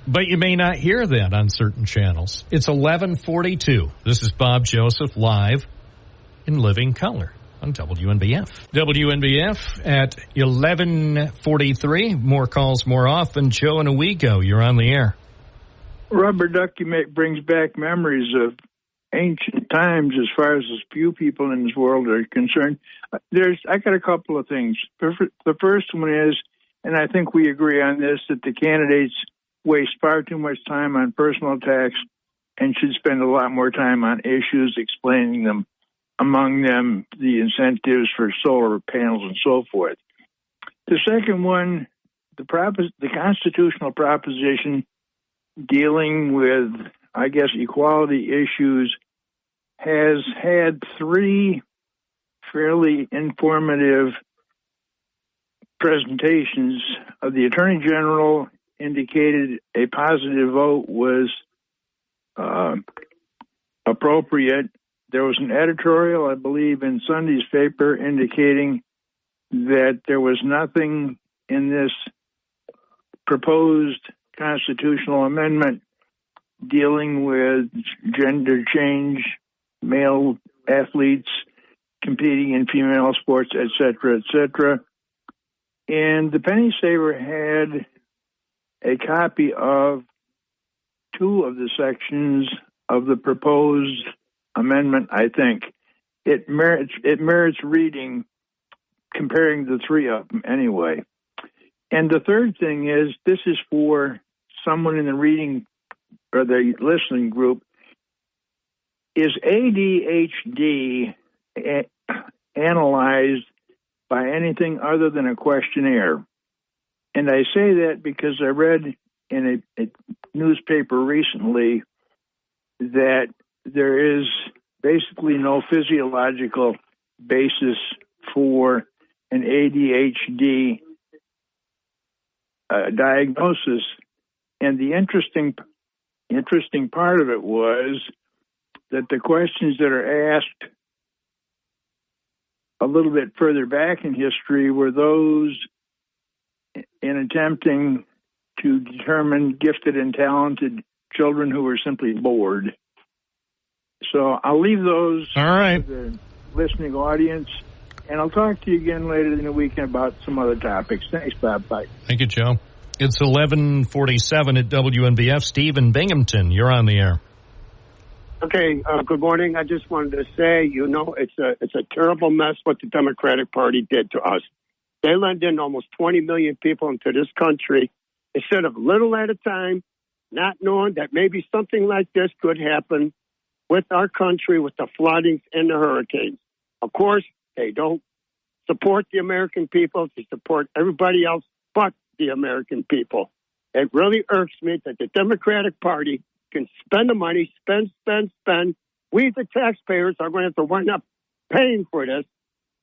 But you may not hear that on certain channels. It's 11:42. This is Bob Joseph live in living color on WNBF. WNBF at 11:43. More calls more often. Joe and Owego, you're on the air. Rubber ducky brings back memories of ancient times as far as as few people in this world are concerned. I got a couple of things. The first one is, and I think we agree on this, that the candidates waste far too much time on personal attacks and should spend a lot more time on issues, explaining them, among them the incentives for solar panels and so forth. The second one, the constitutional proposition dealing with, I guess, equality issues has had three fairly informative presentations. The Attorney General indicated a positive vote was appropriate. There was an editorial, I believe, in Sunday's paper indicating that there was nothing in this proposed constitutional amendment dealing with gender change, male athletes competing in female sports, et cetera, et cetera. And the penny saver had a copy of two of the sections of the proposed amendment, I think. It merits reading, comparing the three of them anyway. And the third thing is, this is for someone in the reading or the listening group. Is ADHD analyzed by anything other than a questionnaire? And I say that because I read in a newspaper recently that there is basically no physiological basis for an ADHD diagnosis. And the interesting part of it was that the questions that are asked a little bit further back in history were those in attempting to determine gifted and talented children who were simply bored. So I'll leave those to the listening audience, and I'll talk to you again later in the weekend about some other topics. Thanks, Bob. Bye. Thank you, Joe. It's 11:47 at WNBF. Steve in Binghamton, you're on the air. Okay, good morning. I just wanted to say, it's a terrible mess what the Democratic Party did to us. They let in almost 20 million people into this country instead of little at a time, not knowing that maybe something like this could happen with our country, with the floodings and the hurricanes. Of course, they don't support the American people. They support everybody else but the American people. It really irks me that the Democratic Party can spend the money, spend. We, the taxpayers, are going to have to wind up paying for this,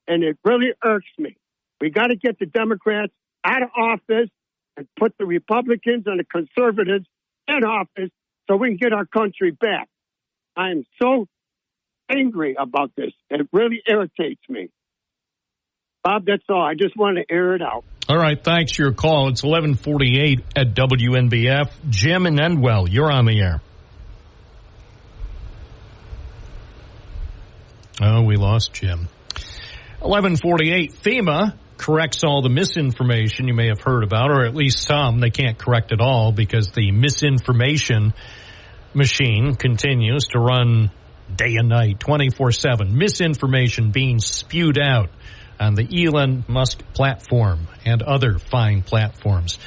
and it really irks me. We got to get the Democrats out of office and put the Republicans and the conservatives in office so we can get our country back. I am so angry about this. It really irritates me. Bob, that's all. I just want to air it out. All right, thanks for your call. It's 11:48 at WNBF. Jim in Endwell, you're on the air. Oh, we lost Jim. 11:48, FEMA corrects all the misinformation you may have heard about, or at least some. They can't correct it all because the misinformation machine continues to run day and night, 24/7. Misinformation being spewed out on the Elon Musk platform and other fine platforms.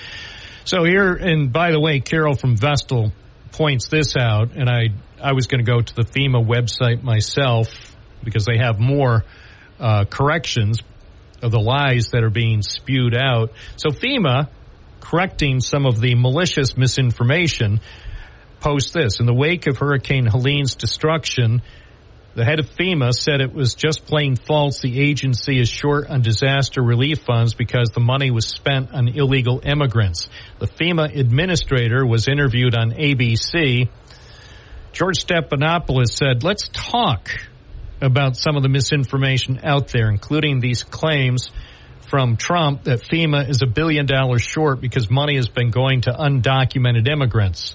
So here, and by the way, Carol from Vestal points this out, and I was going to go to the FEMA website myself because they have more corrections of the lies that are being spewed out. So FEMA, correcting some of the malicious misinformation, posts this. In the wake of Hurricane Helene's destruction, the head of FEMA said it was just plain false. The agency is short on disaster relief funds because the money was spent on illegal immigrants. The FEMA administrator was interviewed on ABC. George Stephanopoulos said, let's talk about some of the misinformation out there, including these claims from Trump that FEMA is $1 billion short because money has been going to undocumented immigrants.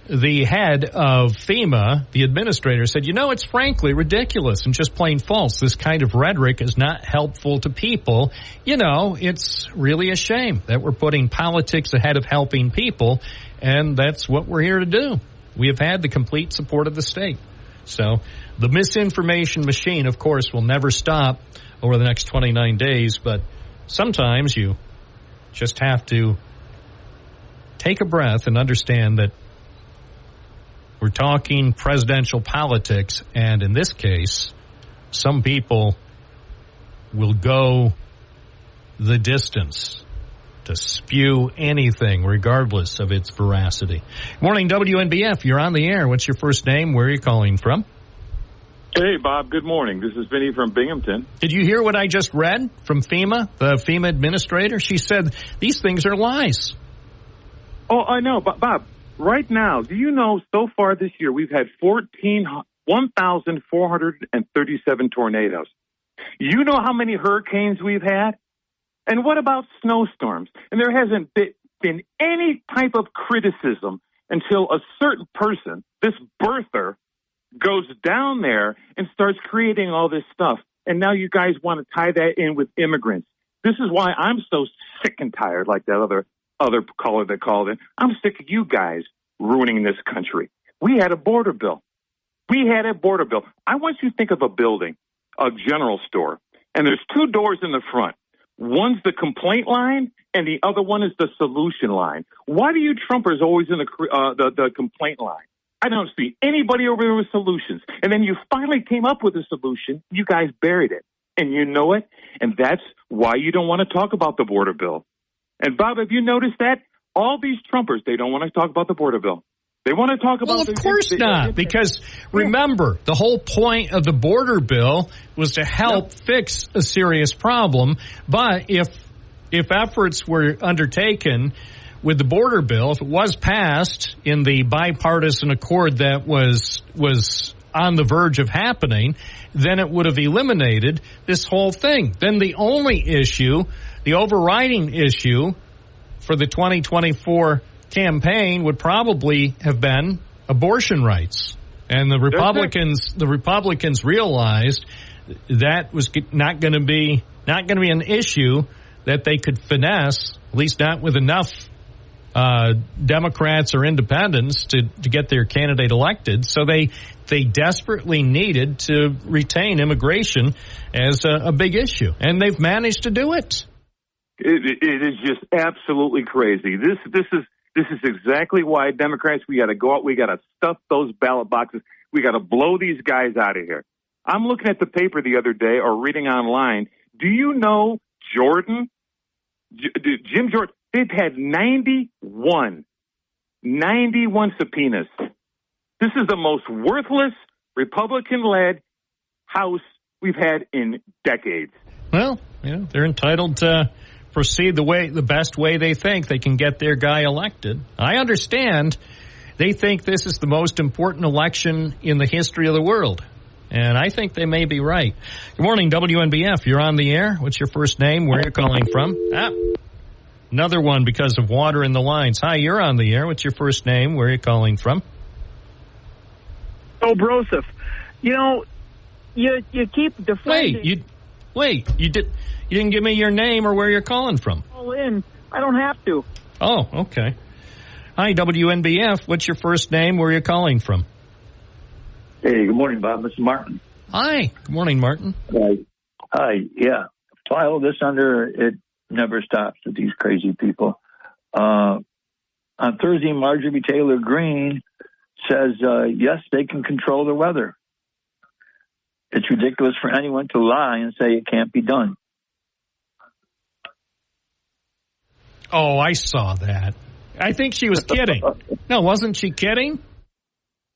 The head of FEMA, the administrator, said, it's frankly ridiculous and just plain false. This kind of rhetoric is not helpful to people. It's really a shame that we're putting politics ahead of helping people, and that's what we're here to do. We have had the complete support of the state. So the misinformation machine, of course, will never stop over the next 29 days, but sometimes you just have to take a breath and understand that we're talking presidential politics, and in this case, some people will go the distance to spew anything, regardless of its veracity. Morning, WNBF. You're on the air. What's your first name? Where are you calling from? Hey, Bob. Good morning. This is Vinny from Binghamton. Did you hear what I just read from FEMA, the FEMA administrator? She said these things are lies. Oh, I know. But, Bob, right now, do you know so far this year we've had 1,437 tornadoes? You know how many hurricanes we've had? And what about snowstorms? And there hasn't been any type of criticism until a certain person, this birther, goes down there and starts creating all this stuff. And now you guys want to tie that in with immigrants. This is why I'm so sick and tired, like that other caller that called in. I'm sick of you guys ruining this country. We had a border bill. I want you to think of a building, a general store, and there's two doors in the front. One's the complaint line, and the other one is the solution line. Why do you Trumpers always in the complaint line? I don't see anybody over there with solutions. And then you finally came up with a solution. You guys buried it, and you know it. And that's why you don't want to talk about the border bill. And, Bob, have you noticed that? All these Trumpers, they don't want to talk about the border bill. They want to talk about... Well, of course not, because remember, the whole point of the border bill was to help fix a serious problem. But if efforts were undertaken with the border bill, if it was passed in the bipartisan accord that was on the verge of happening, then it would have eliminated this whole thing. Then the only issue, the overriding issue for the 2024 campaign would probably have been abortion rights. And the Republicans realized that was not going to be an issue that they could finesse, at least not with enough Democrats or independents to get their candidate elected. So they desperately needed to retain immigration as a big issue, and they've managed to do it. It is just absolutely crazy. This is exactly why Democrats, we got to go out, we got to stuff those ballot boxes, we got to blow these guys out of here. I'm looking at the paper the other day or reading online. Do you know Jim Jordan? They've had 91 subpoenas. This is the most worthless Republican-led House we've had in decades. Well, they're entitled to proceed the best way they think they can get their guy elected. I understand they think this is the most important election in the history of the world, and I think they may be right. Good morning, WNBF. You're on the air. What's your first name? Where are you calling from? Another one because of water in the lines. Hi, you're on the air. What's your first name? Where are you calling from? Oh, Broseph. you keep defending. You didn't give me your name or where you're calling from. I don't have to. Oh, okay. Hi, WNBF. What's your first name? Where are you calling from? Hey, good morning, Bob. This is Martin. Hi. Good morning, Martin. Hi. Yeah. File this under it never stops with these crazy people. On Thursday, Marjorie Taylor Greene says, yes, they can control the weather. It's ridiculous for anyone to lie and say it can't be done. Oh, I saw that. I think she was kidding. No, wasn't she kidding?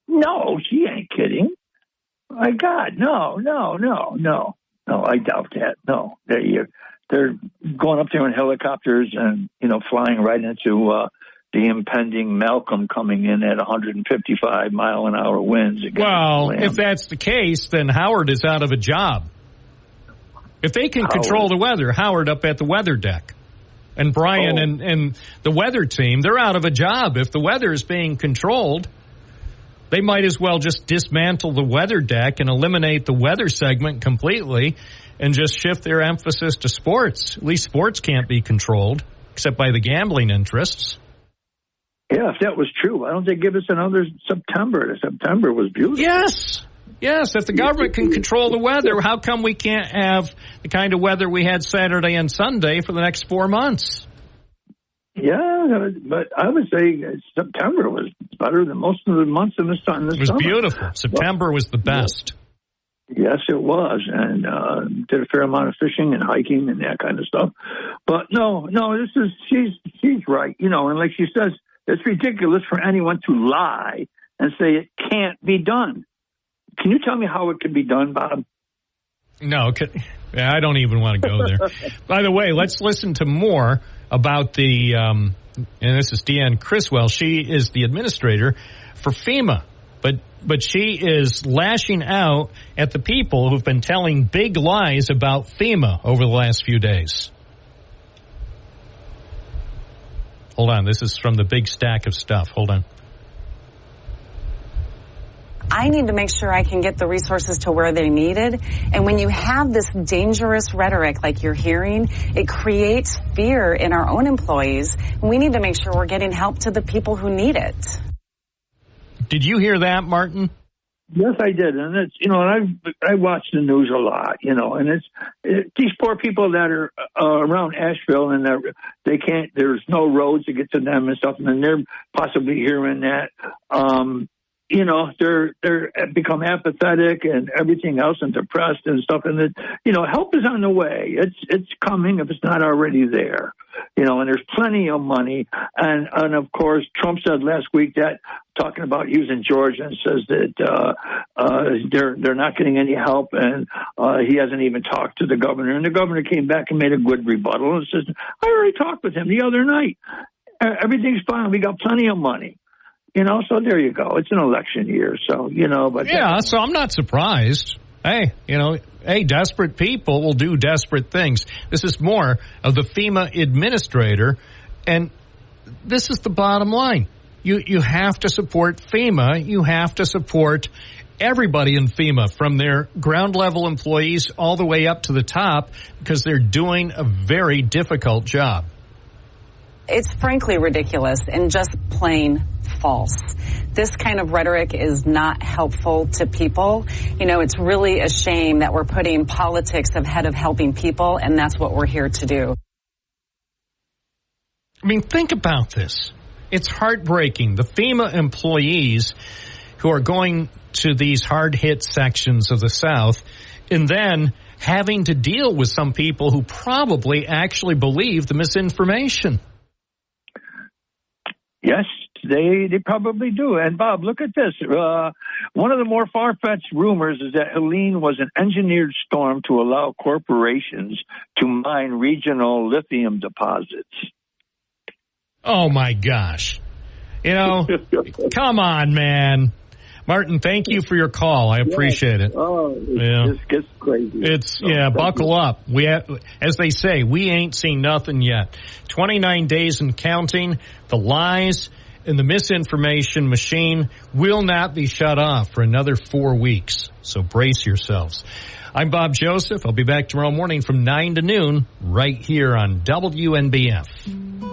No, she ain't kidding. My God, no, I doubt that. No, they're going up there in helicopters and, flying right into the impending Malcolm coming in at 155 mile an hour winds. Well, if that's the case, then Howard is out of a job. If they can control the weather, Howard up at the weather deck. And Brian and the weather team, they're out of a job. If the weather is being controlled, they might as well just dismantle the weather deck and eliminate the weather segment completely and just shift their emphasis to sports. At least sports can't be controlled, except by the gambling interests. Yeah, if that was true, why don't they give us another September? September was beautiful. Yes, if the government can control the weather, how come we can't have the kind of weather we had Saturday and Sunday for the next 4 months? Yeah, but I would say September was better than most of the months in the sun. It was beautiful. September was the best. Yes, it was, and did a fair amount of fishing and hiking and that kind of stuff. But no, she's right, and like she says, it's ridiculous for anyone to lie and say it can't be done. Can you tell me how it can be done, Bob? No, I don't even want to go there. By the way, let's listen to more about the, and this is Deanne Criswell. She is the administrator for FEMA, but she is lashing out at the people who've been telling big lies about FEMA over the last few days. Hold on, this is from the big stack of stuff. Hold on. I need to make sure I can get the resources to where they're needed. And when you have this dangerous rhetoric like you're hearing, it creates fear in our own employees. We need to make sure we're getting help to the people who need it. Did you hear that, Martin? Yes, I did. And it's, I watch the news a lot, and it's these poor people that are around Asheville and they can't, there's no roads to get to them and stuff. And then they're possibly hearing that, they're become apathetic and everything else and depressed and stuff. And help is on the way. It's coming if it's not already there. And there's plenty of money. And of course, Trump said last week that talking about using Georgia and says that they're not getting any help, and he hasn't even talked to the governor. And the governor came back and made a good rebuttal and says, I already talked with him the other night. Everything's fine. We got plenty of money. So there you go. It's an election year, so, but... Yeah, so I'm not surprised. Hey, desperate people will do desperate things. This is more of the FEMA administrator, and this is the bottom line. You have to support FEMA. You have to support everybody in FEMA, from their ground-level employees all the way up to the top, because they're doing a very difficult job. It's frankly ridiculous and just plain false. This kind of rhetoric is not helpful to people. It's really a shame that we're putting politics ahead of helping people, and that's what we're here to do. I mean, think about this. It's heartbreaking. The FEMA employees who are going to these hard-hit sections of the South and then having to deal with some people who probably actually believe the misinformation. Yes, they probably do. And, Bob, look at this. One of the more far-fetched rumors is that Helene was an engineered storm to allow corporations to mine regional lithium deposits. Oh, my gosh. Come on, man. Martin, thank you for your call. I appreciate it. Oh, it just gets crazy. Buckle up. As they say, we ain't seen nothing yet. 29 days and counting. The lies and the misinformation machine will not be shut off for another 4 weeks. So brace yourselves. I'm Bob Joseph. I'll be back tomorrow morning from 9 to noon right here on WNBF.